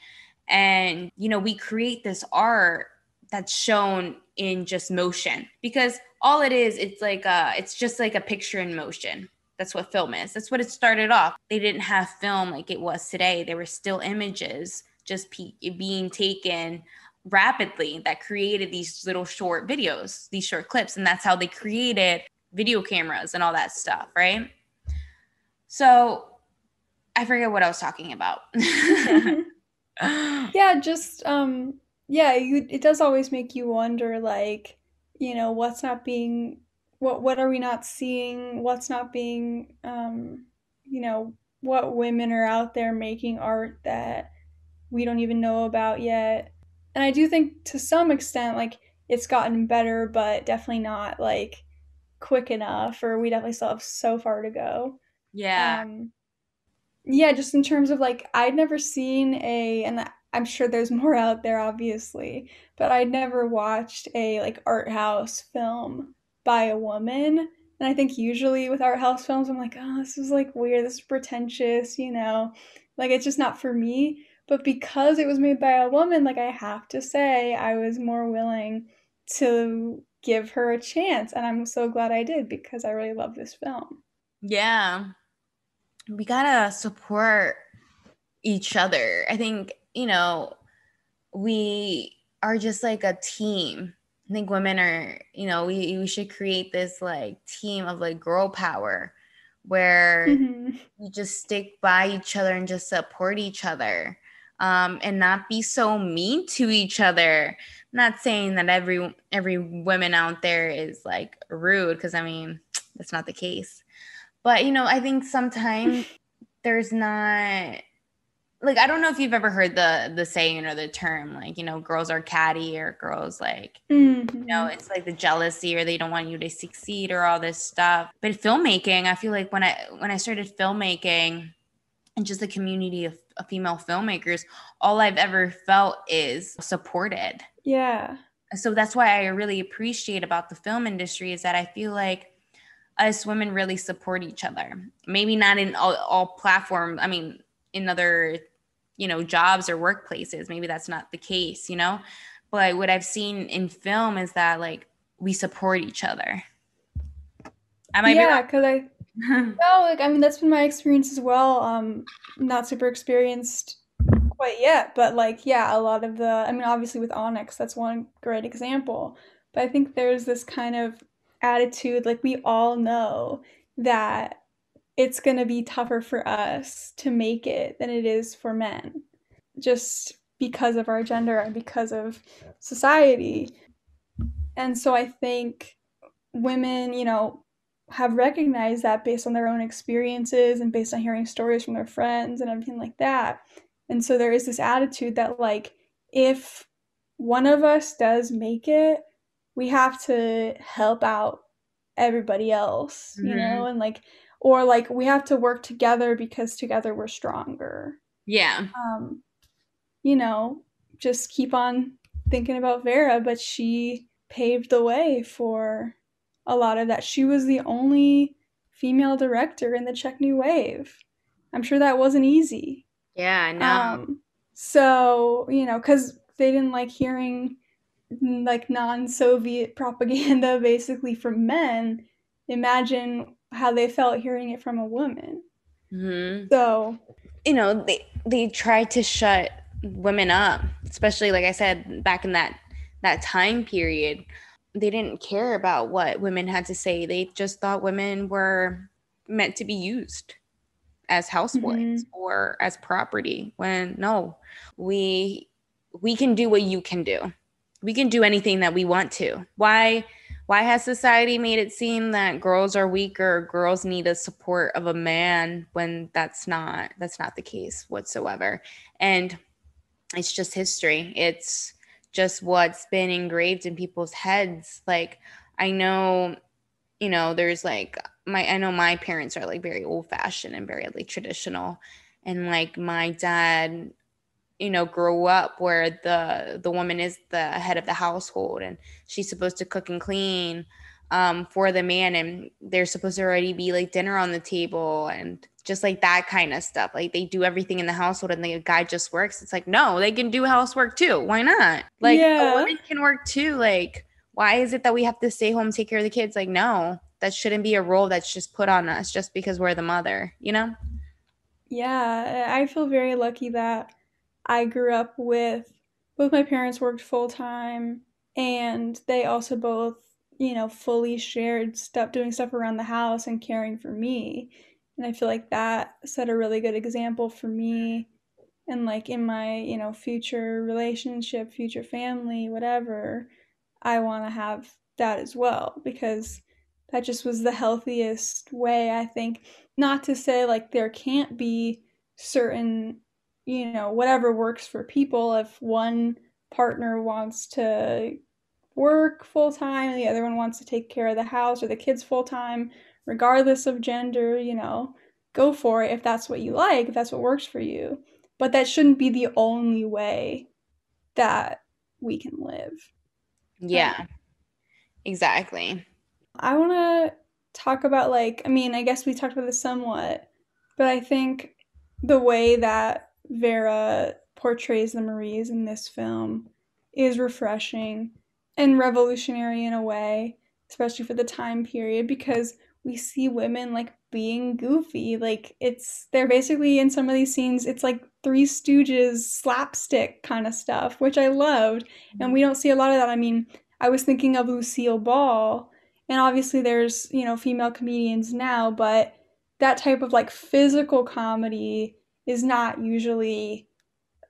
[SPEAKER 2] And, we create this art that's shown in just motion because all it is, it's just like a picture in motion. That's what film is. That's what it started off. They didn't have film like it was today. There were still images just being taken rapidly that created these little short videos, these short clips. And that's how they created video cameras and all that stuff, right? So I forget what I was talking about.
[SPEAKER 1] Yeah, just yeah, it does always make you wonder, like, what's not being, what are we not seeing? What's not being, what women are out there making art that we don't even know about yet. And I do think to some extent, like, it's gotten better, but definitely not like quick enough, or we definitely still have so far to go.
[SPEAKER 2] Yeah.
[SPEAKER 1] Um, yeah, just in terms of like, I'd never seen and I'm sure there's more out there, obviously, but I'd never watched a like art house film by a woman. And I think usually with art house films, I'm like, oh, this is like weird, this is pretentious, like it's just not for me. But because it was made by a woman, like I have to say, I was more willing to give her a chance. And I'm so glad I did because I really love this film.
[SPEAKER 2] Yeah. We gotta support each other. I think, we are just like a team. I think women are, we should create this like team of like girl power where
[SPEAKER 1] Hmm.
[SPEAKER 2] we just stick by each other and just support each other, and not be so mean to each other. I'm not saying that every woman out there is like rude, because I mean, that's not the case. But I think sometimes there's not, like, I don't know if you've ever heard the saying or the term, like, girls are catty, or girls like,
[SPEAKER 1] Hmm.
[SPEAKER 2] it's like the jealousy, or they don't want you to succeed, or all this stuff. But filmmaking, I feel like when I started filmmaking and just the community of female filmmakers, all I've ever felt is supported.
[SPEAKER 1] Yeah.
[SPEAKER 2] So that's why I really appreciate about the film industry, is that I feel like us women really support each other. Maybe not in all platforms. I mean, in other, jobs or workplaces, maybe that's not the case, But what I've seen in film is that like we support each other. I might be
[SPEAKER 1] Yeah, because
[SPEAKER 2] wrong.
[SPEAKER 1] no, like, I mean, that's been my experience as well. Not super experienced quite yet, but like, yeah, a lot of I mean, obviously with Onyx, that's one great example. But I think there's this kind of attitude, like, we all know that it's going to be tougher for us to make it than it is for men, just because of our gender and because of society. And so I think women, have recognized that based on their own experiences and based on hearing stories from their friends and everything like that. And so there is this attitude that, like, if one of us does make it, we have to help out everybody else,
[SPEAKER 2] Hmm.
[SPEAKER 1] and like, or like we have to work together because together we're stronger.
[SPEAKER 2] Yeah.
[SPEAKER 1] Um, you know, just keep on thinking about Vera, but she paved the way for a lot of that. She was the only female director in the Czech New Wave. I'm sure that wasn't easy.
[SPEAKER 2] Yeah, I know.
[SPEAKER 1] Um, so, because they didn't like hearing like non-Soviet propaganda basically from men, imagine how they felt hearing it from a woman.
[SPEAKER 2] Hmm.
[SPEAKER 1] So,
[SPEAKER 2] They tried to shut women up, especially like I said, back in that time period. They didn't care about what women had to say. They just thought women were meant to be used as housewives
[SPEAKER 1] mhm.
[SPEAKER 2] or as property, when no, we we can do what you can do. We can do anything that we want to. Why has society made it seem that girls are weaker, girls need the support of a man, when that's not the case whatsoever? And it's just history. It's just what's been engraved in people's heads. Like, I know, there's like I know my parents are like very old fashioned and very like traditional. And like my dad, grew up where the woman is the head of the household, and she's supposed to cook and clean, for the man, and there's supposed to already be like dinner on the table, and just like that kind of stuff. Like they do everything in the household, and the guy just works. It's like, no, they can do housework too. Why not? Like a
[SPEAKER 1] Yeah.
[SPEAKER 2] woman can work too. Like, why is it that we have to stay home, take care of the kids? Like, no, that shouldn't be a role that's just put on us just because we're the mother?
[SPEAKER 1] Yeah, I feel very lucky that I grew up with both my parents worked full time and they also both fully shared stuff, doing stuff around the house and caring for me. And I feel like that set a really good example for me. And like in my, future relationship, future family, whatever, I want to have that as well because that just was the healthiest way, I think. Not to say like there can't be certain, whatever works for people. If one partner wants to work full time and the other one wants to take care of the house or the kids full time, regardless of gender, go for it if that's what you like, if that's what works for you. But that shouldn't be the only way that we can live.
[SPEAKER 2] Yeah, exactly.
[SPEAKER 1] I want to talk about, like, I mean, I guess we talked about this somewhat, but I think the way that Vera portrays the Maries in this film is refreshing and revolutionary in a way, especially for the time period, because we see women like being goofy. Like, they're basically in some of these scenes, it's like Three Stooges slapstick kind of stuff, which I loved. And we don't see a lot of that. I mean, I was thinking of Lucille Ball, and obviously there's, female comedians now, but that type of like physical comedy is not usually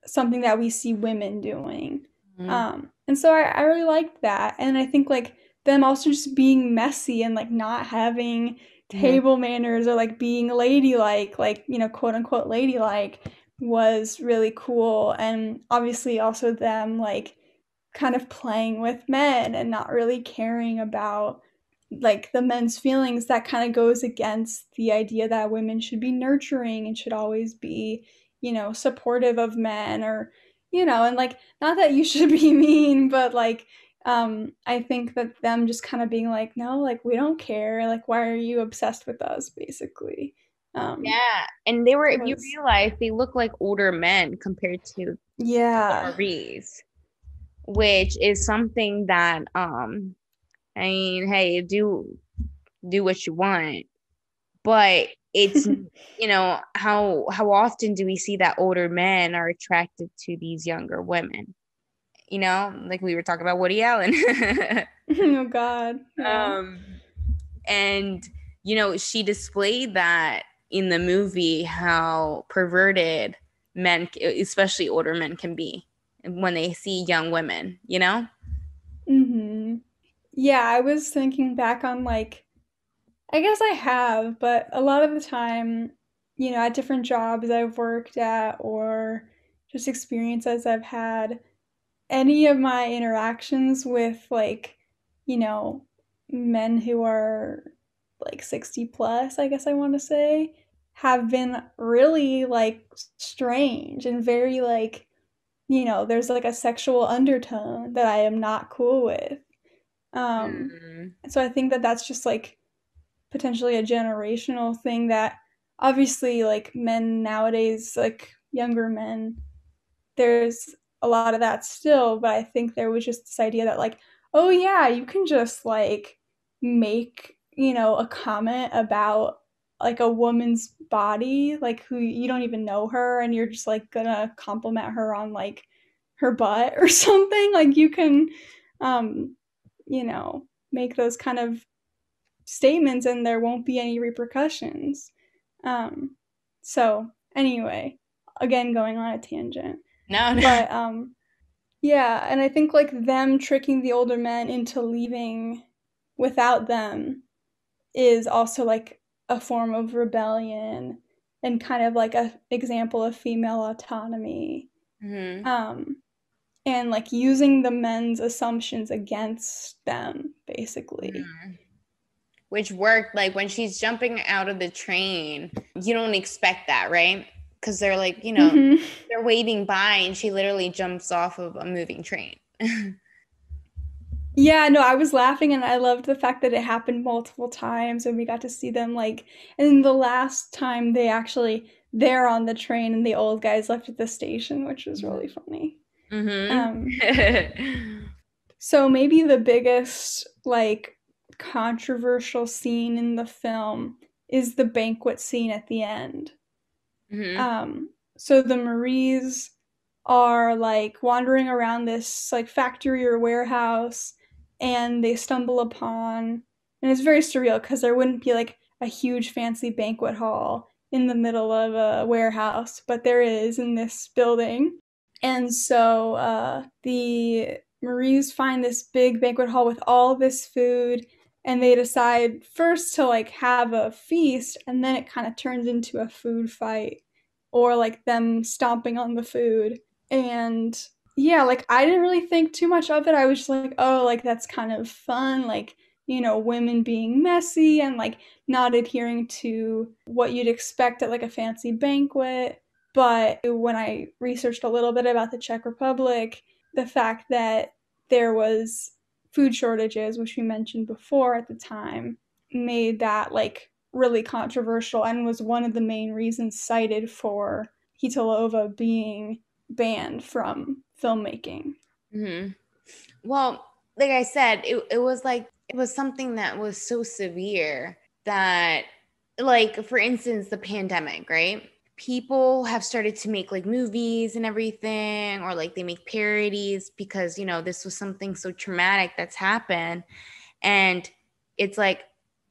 [SPEAKER 1] something that we see women doing.
[SPEAKER 2] Mm-hmm.
[SPEAKER 1] And so I really liked that. And I think like them also just being messy and like not having table manners or like being ladylike, like, quote unquote ladylike, was really cool. And obviously also them like kind of playing with men and not really caring about like the men's feelings. That kind of goes against the idea that women should be nurturing and should always be, supportive of men, or, and like, not that you should be mean, but like, I think that them just kind of being like, no, like, we don't care, like, why are you obsessed with us, basically.
[SPEAKER 2] Yeah, and they were, if you
[SPEAKER 1] Was
[SPEAKER 2] realize, they look like older men compared to the
[SPEAKER 1] Yeah.
[SPEAKER 2] Maries, which is something that I mean, hey, do what you want, but it's how often do we see that older men are attracted to these younger women? Like we were talking about Woody Allen.
[SPEAKER 1] Oh God, yeah.
[SPEAKER 2] um and she displayed that in the movie, how perverted men, especially older men, can be when they see young women.
[SPEAKER 1] Yeah, I was thinking back on like, I guess I have, but a lot of the time, at different jobs I've worked at or just experiences I've had, any of my interactions with like, you know, men who are like 60 plus, I guess I want to say, have been really like strange and very like, there's like a sexual undertone that I am not cool with. Um,
[SPEAKER 2] Mm.
[SPEAKER 1] so I think that that's just like potentially a generational thing that obviously like men nowadays, like younger men, there's a lot of that still, but I think there was just this idea that like, oh yeah, you can just like make, a comment about like a woman's body, like who you don't even know her, and you're just like gonna compliment her on like her butt or something. Like you can um, make those kind of statements and there won't be any repercussions. Um, so anyway, again going on a tangent.
[SPEAKER 2] No, no.
[SPEAKER 1] But yeah, and I think like them tricking the older men into leaving without them is also like a form of rebellion and kind of like a example of female autonomy.
[SPEAKER 2] Mhm.
[SPEAKER 1] Um and like using the men's assumptions against them, basically.
[SPEAKER 2] Mhm. Which worked, like when she's jumping out of the train, you don't expect that, right? Because they're like,
[SPEAKER 1] Mhm.
[SPEAKER 2] they're waving by and she literally jumps off of a moving train.
[SPEAKER 1] Yeah, no, I was laughing and I loved the fact that it happened multiple times and we got to see them like, and the last time they're on the train and the old guys left at the station, which was really funny. Um
[SPEAKER 2] Mm-hmm.
[SPEAKER 1] so maybe the biggest like controversial scene in the film is the banquet scene at the end.
[SPEAKER 2] Mm-hmm.
[SPEAKER 1] So the Maries are like wandering around this like factory or warehouse, and they stumble upon, and it's very surreal because there wouldn't be like a huge fancy banquet hall in the middle of a warehouse, but there is in this building. And so the Maries find this big banquet hall with all this food, and they decide first to like have a feast, and then it kind of turns into a food fight or like them stomping on the food. And yeah, like I didn't really think too much of it. I was just like, oh, like that's kind of fun, like, you know, women being messy and like not adhering to what you'd expect at like a fancy banquet. But when I researched a little bit about the Czech Republic, the fact that there was food shortages, which we mentioned before at the time, made that like really controversial and was one of the main reasons cited for Chytilova being banned from filmmaking.
[SPEAKER 2] Mm-hmm. Well, like I said, it was like, it was something that was so severe that, like, for instance, the pandemic, right? People have started to make like movies and everything, or like they make parodies because, you know, this was something so traumatic that's happened. And it's like,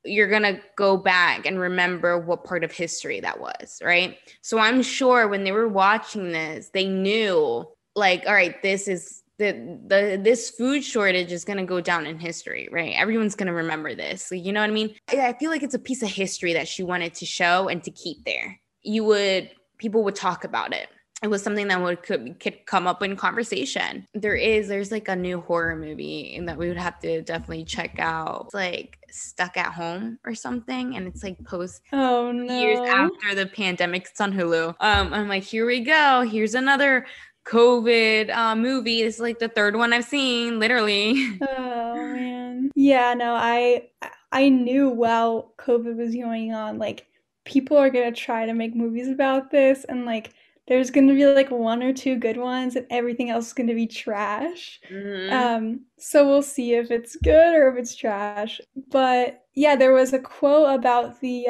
[SPEAKER 2] you're going to go back and remember what part of history that was, right? So I'm sure when they were watching this, they knew like, all right, this is this food shortage is going to go down in history, right? Everyone's going to remember this. So, you know what I mean? I feel like it's a piece of history that she wanted to show and to keep there. People would talk about it. It was something that could come up in conversation. There's like a new horror movie that we would have to definitely check out. It's like Stuck at Home or something, and it's like post
[SPEAKER 1] Oh
[SPEAKER 2] years
[SPEAKER 1] no.
[SPEAKER 2] after the pandemic. It's on Hulu. I'm like, here we go. Here's another COVID movie. This is like the third one I've seen, literally.
[SPEAKER 1] Oh man. Yeah, no, I knew while COVID was going on, like people are gonna try to make movies about this and like there's gonna be like one or two good ones and everything else is gonna be trash.
[SPEAKER 2] Mm-hmm.
[SPEAKER 1] So we'll see if it's good or if it's trash. But yeah, there was a quote about the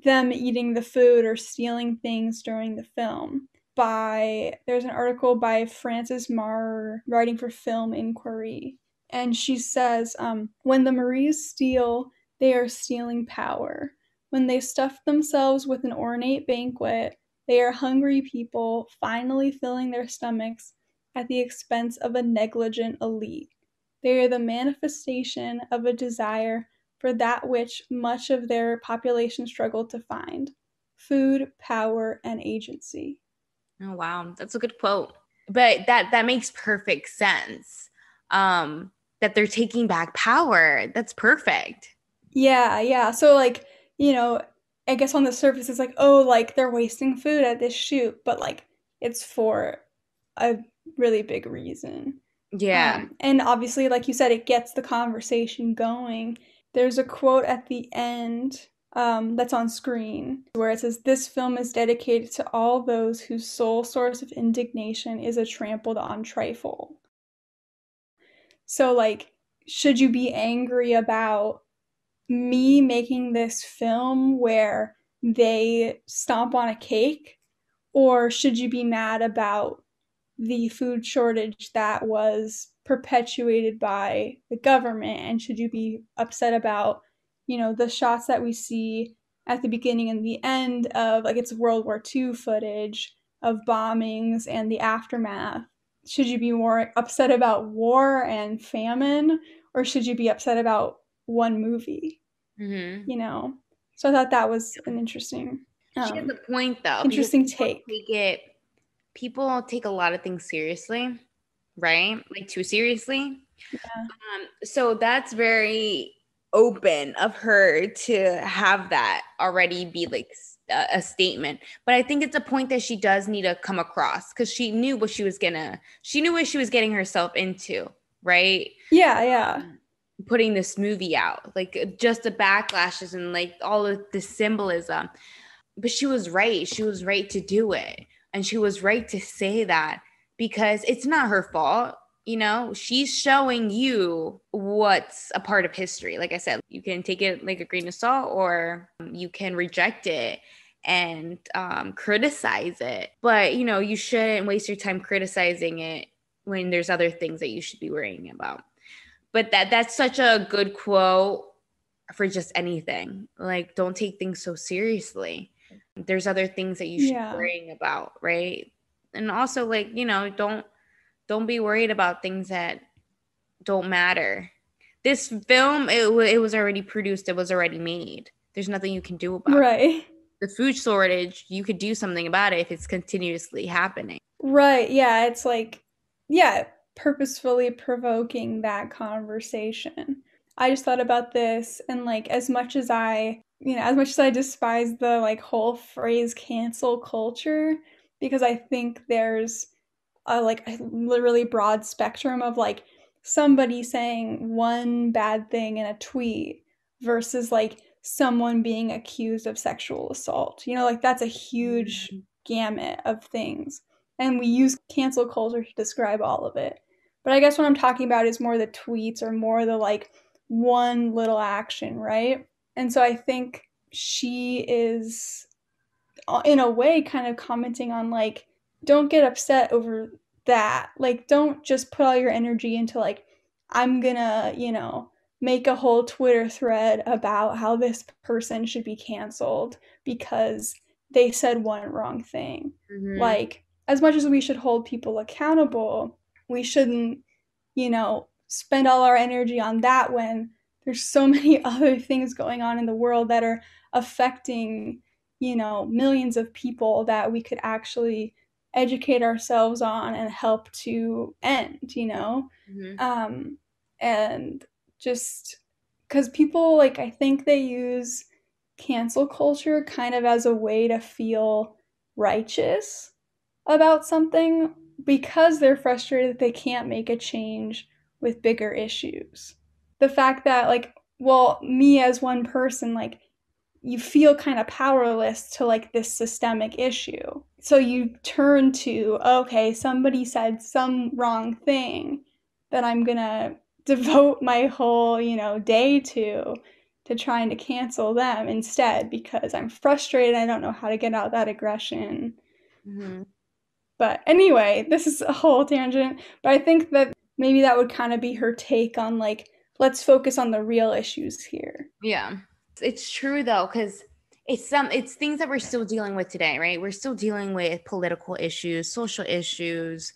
[SPEAKER 1] them eating the food or stealing things during the film there's an article by Frances Marr writing for Film Inquiry, and she says, when the Maries steal, they are stealing power. When they stuff themselves with an ornate banquet, they are hungry people finally filling their stomachs at the expense of a negligent elite. They are the manifestation of a desire for that which much of their population struggled to find: food, power, and agency.
[SPEAKER 2] Oh wow, that's a good quote. But that makes perfect sense. That they're taking back power. That's perfect.
[SPEAKER 1] Yeah, yeah. So like, you know, I guess on the surface it's like, oh, like they're wasting food at this shoot, but like it's for a really big reason.
[SPEAKER 2] Yeah.
[SPEAKER 1] And obviously, like you said, it gets the conversation going. There's a quote at the end that's on screen where it says, "This film is dedicated to all those whose sole source of indignation is a trampled on trifle." So, like, should you be angry about me making this film where they stomp on a cake? Or should you be mad about the food shortage that was perpetuated by the government? And should you be upset about, you know, the shots that we see at the beginning and the end of like it's World War II footage of bombings and the aftermath? Should you be more upset about war and famine, or should you be upset about one movie?
[SPEAKER 2] Mm-hmm.
[SPEAKER 1] You know? So I thought that was an
[SPEAKER 2] She has a point though, because
[SPEAKER 1] interesting take.
[SPEAKER 2] people take a lot of things seriously, right? Like too seriously.
[SPEAKER 1] Yeah.
[SPEAKER 2] So that's very open of her to have that already be like a statement. But I think it's a point that she does need to come across because she knew what she was getting herself into, right?
[SPEAKER 1] Yeah, yeah.
[SPEAKER 2] Putting this movie out, like just the backlashes and like all of the symbolism. But she was right. She was right to do it. And she was right to say that because it's not her fault. You know, she's showing you what's a part of history. Like I said, you can take it like a grain of salt or you can reject it and criticize it. But, you know, you shouldn't waste your time criticizing it when there's other things that you should be worrying about. But that's such a good quote for just anything. Like, don't take things so seriously. There's other things that you should be
[SPEAKER 1] Yeah.
[SPEAKER 2] worrying about, right? And also, like, don't be worried about things that don't matter. This film, it was already produced, it was already made. There's nothing you can do about it.
[SPEAKER 1] Right.
[SPEAKER 2] The food shortage, you could do something about it if it's continuously happening.
[SPEAKER 1] Right. Yeah, it's like, yeah, purposefully provoking that conversation. I just thought about this, and like as much as as much as I despise the like whole phrase cancel culture, because I think there's a literally broad spectrum of like somebody saying one bad thing in a tweet versus like someone being accused of sexual assault. Like that's a huge gamut of things. And we use cancel culture to describe all of it. But I guess what I'm talking about is more the tweets or more the like one little action, right? And so I think she is in a way kind of commenting on like don't get upset over that. Like don't just put all your energy into like I'm gonna, make a whole Twitter thread about how this person should be canceled because they said one wrong thing.
[SPEAKER 2] Mm-hmm.
[SPEAKER 1] Like as much as we should hold people accountable, we shouldn't, spend all our energy on that when there's so many other things going on in the world that are affecting millions of people that we could actually educate ourselves on and help to end.
[SPEAKER 2] Mm-hmm.
[SPEAKER 1] Um, and just because people, like, I think they use cancel culture kind of as a way to feel righteous about something because they're frustrated that they can't make a change with bigger issues. The fact that, like, well, me as one person, like, you feel kind of powerless to like this systemic issue. So you turn to, okay, somebody said some wrong thing that I'm going to devote my whole, day to trying to cancel them instead because I'm frustrated. I don't know how to get out that aggression.
[SPEAKER 2] Mm-hmm.
[SPEAKER 1] But anyway, this is a whole tangent, but I think that maybe that would kind of be her take on like let's focus on the real issues here.
[SPEAKER 2] Yeah. It's true though, because it's things that we're still dealing with today, right? We're still dealing with political issues, social issues.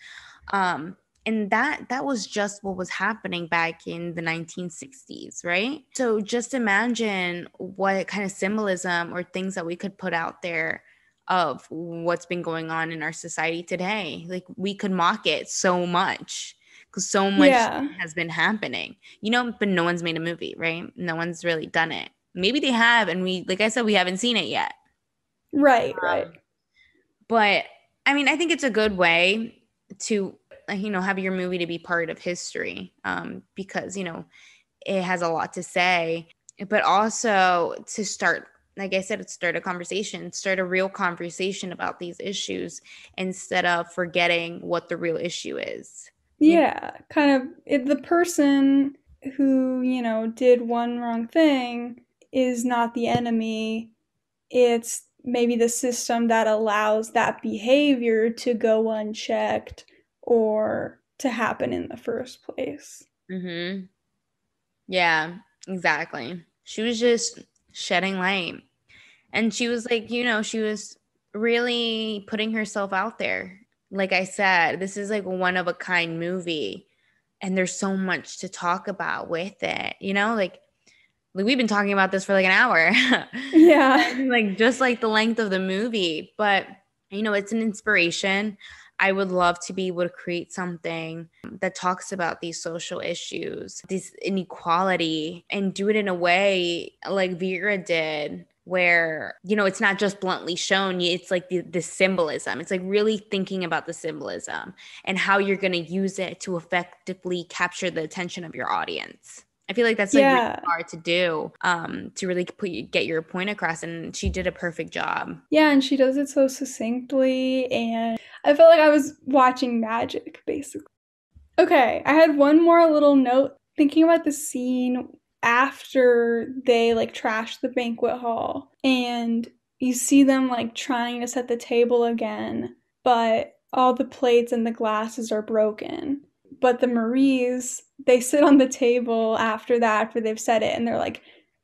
[SPEAKER 2] And that was just what was happening back in the 1960s, right? So just imagine what kind of symbolism or things that we could put out there of what's been going on in our society today. Like we could mock it so much because so much
[SPEAKER 1] Yeah.
[SPEAKER 2] has been happening, but no one's made a movie, right? No one's really done it. Maybe they have, and like I said, we haven't seen it yet.
[SPEAKER 1] Right, right.
[SPEAKER 2] But I mean, I think it's a good way to, have your movie to be part of history, because, it has a lot to say, but also to start, like I said, start a conversation, start a real conversation about these issues instead of forgetting what the real issue is.
[SPEAKER 1] Yeah, kind of the person who, did one wrong thing is not the enemy. It's maybe the system that allows that behavior to go unchecked or to happen in the first place.
[SPEAKER 2] Mm-hmm. Yeah, exactly. She was just shedding light. And she was like, she was really putting herself out there. Like I said, this is like a one of a kind movie. And there's so much to talk about with it, like we've been talking about this for like an hour.
[SPEAKER 1] Yeah.
[SPEAKER 2] Like just like the length of the movie. But it's an inspiration. I would love to be able to create something that talks about these social issues, this inequality, and do it in a way like Vera did, where, it's not just bluntly shown, it's like the symbolism. It's like really thinking about the symbolism and how you're going to use it to effectively capture the attention of your audience. I feel like that's like really
[SPEAKER 1] Yeah.
[SPEAKER 2] hard to do, to really get your point across. And she did a perfect job.
[SPEAKER 1] Yeah, and she does it so succinctly, and I felt like I was watching magic, basically. Okay, I had one more little note thinking about the scene after they like trash the banquet hall and you see them like trying to set the table again, but all the plates and the glasses are broken. But the Maries, they sit on the table after that, after they've said it, and they're like,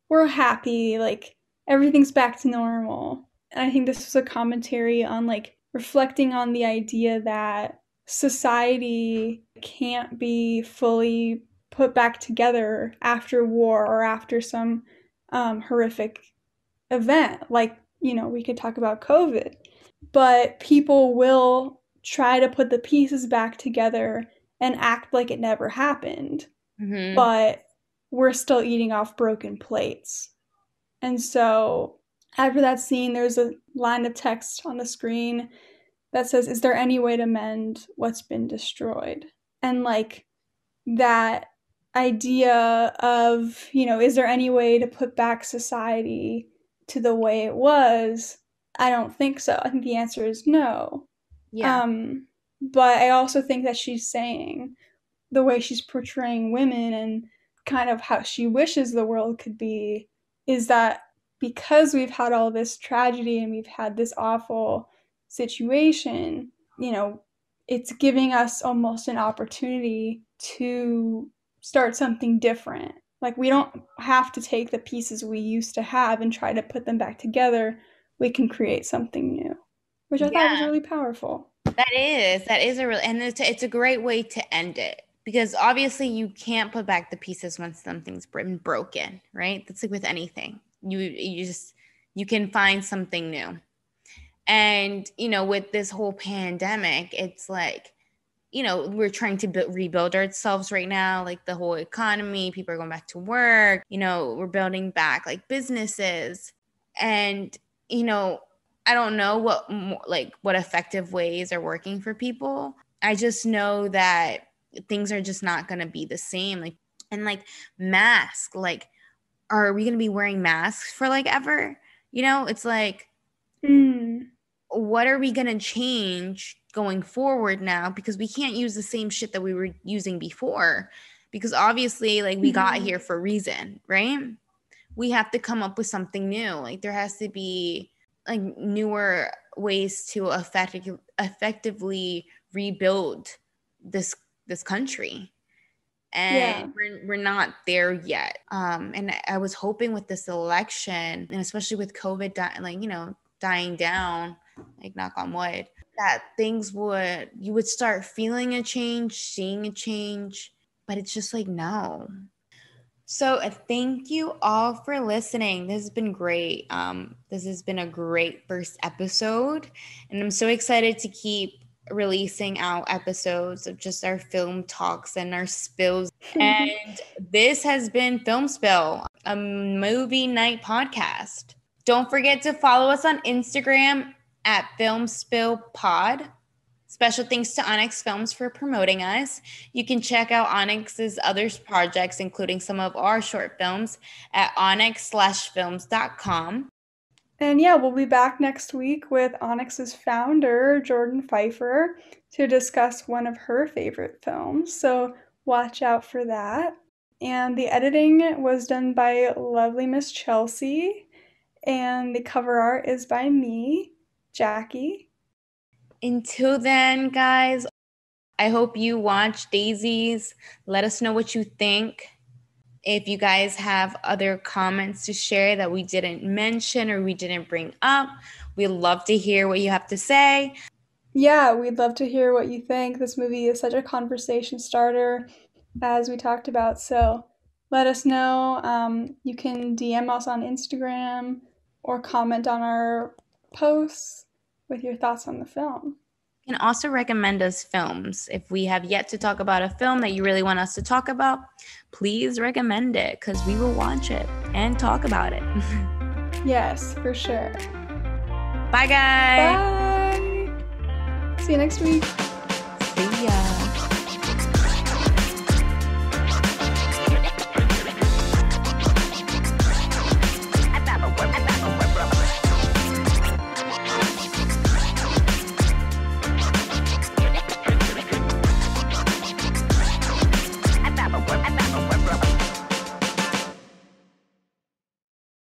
[SPEAKER 1] we're happy, like everything's back to normal. And I think this was a commentary on like reflecting on the idea that society can't be fully put back together after war or after some horrific event. Like, we could talk about COVID, but people will try to put the pieces back together and act like it never happened.
[SPEAKER 2] Mm-hmm.
[SPEAKER 1] But we're still eating off broken plates. And so after that scene, there's a line of text on the screen that says, "Is there any way to mend what's been destroyed?" And like that idea of, is there any way to put back society to the way it was? I don't think so. I think the answer is no.
[SPEAKER 2] Yeah.
[SPEAKER 1] But I also think that she's saying the way she's portraying women and kind of how she wishes the world could be is that because we've had all this tragedy and we've had this awful situation, it's giving us almost an opportunity to start something different. Like, we don't have to take the pieces we used to have and try to put them back together. We can create something new, which I thought was really powerful.
[SPEAKER 2] That is a real, and it's a great way to end it, because obviously you can't put back the pieces once something's been broken, right? That's like with anything. You can find something new. And, with this whole pandemic, it's like, we're trying to rebuild ourselves right now, like the whole economy, people are going back to work, we're building back like businesses. And, I don't know what effective ways are working for people. I just know that things are just not going to be the same. Like, and like masks, like, are we going to be wearing masks for like ever? It's like, what are we going to change going forward now? Because we can't use the same shit that we were using before, because obviously like we got here for a reason, right? We have to come up with something new. Like, there has to be like newer ways to effectively rebuild this country. And we're not there yet. And I was hoping with this election, and especially with COVID dying down, like knock on wood, that you would start feeling a change, seeing a change, but it's just like, no. So thank you all for listening. This has been great. This has been a great first episode, and I'm so excited to keep releasing out episodes of just our film talks and our spills. And this has been Film Spill, a movie night podcast. Don't forget to follow us on Instagram at Film Spill Pod. Special thanks to Onyx Films for promoting us. You can check out Onyx's other projects, including some of our short films, at onyx/films.com.
[SPEAKER 1] And yeah, we'll be back next week with Onyx's founder, Jordan Pfeiffer, to discuss one of her favorite films. So watch out for that. And the editing was done by lovely Miss Chelsea. And the cover art is by me, Jackie.
[SPEAKER 2] Until then, guys, I hope you watch Daisies. Let us know what you think. If you guys have other comments to share that we didn't mention or we didn't bring up, we'd love to hear what you have to say.
[SPEAKER 1] Yeah, we'd love to hear what you think. This movie is such a conversation starter, as we talked about. So let us know. You can DM us on Instagram or comment on our posts with your thoughts on the film.
[SPEAKER 2] You can also recommend us films. If we have yet to talk about a film that you really want us to talk about, please recommend it, because we will watch it and talk about it.
[SPEAKER 1] Yes, for sure.
[SPEAKER 2] Bye, guys.
[SPEAKER 1] Bye. See you next week.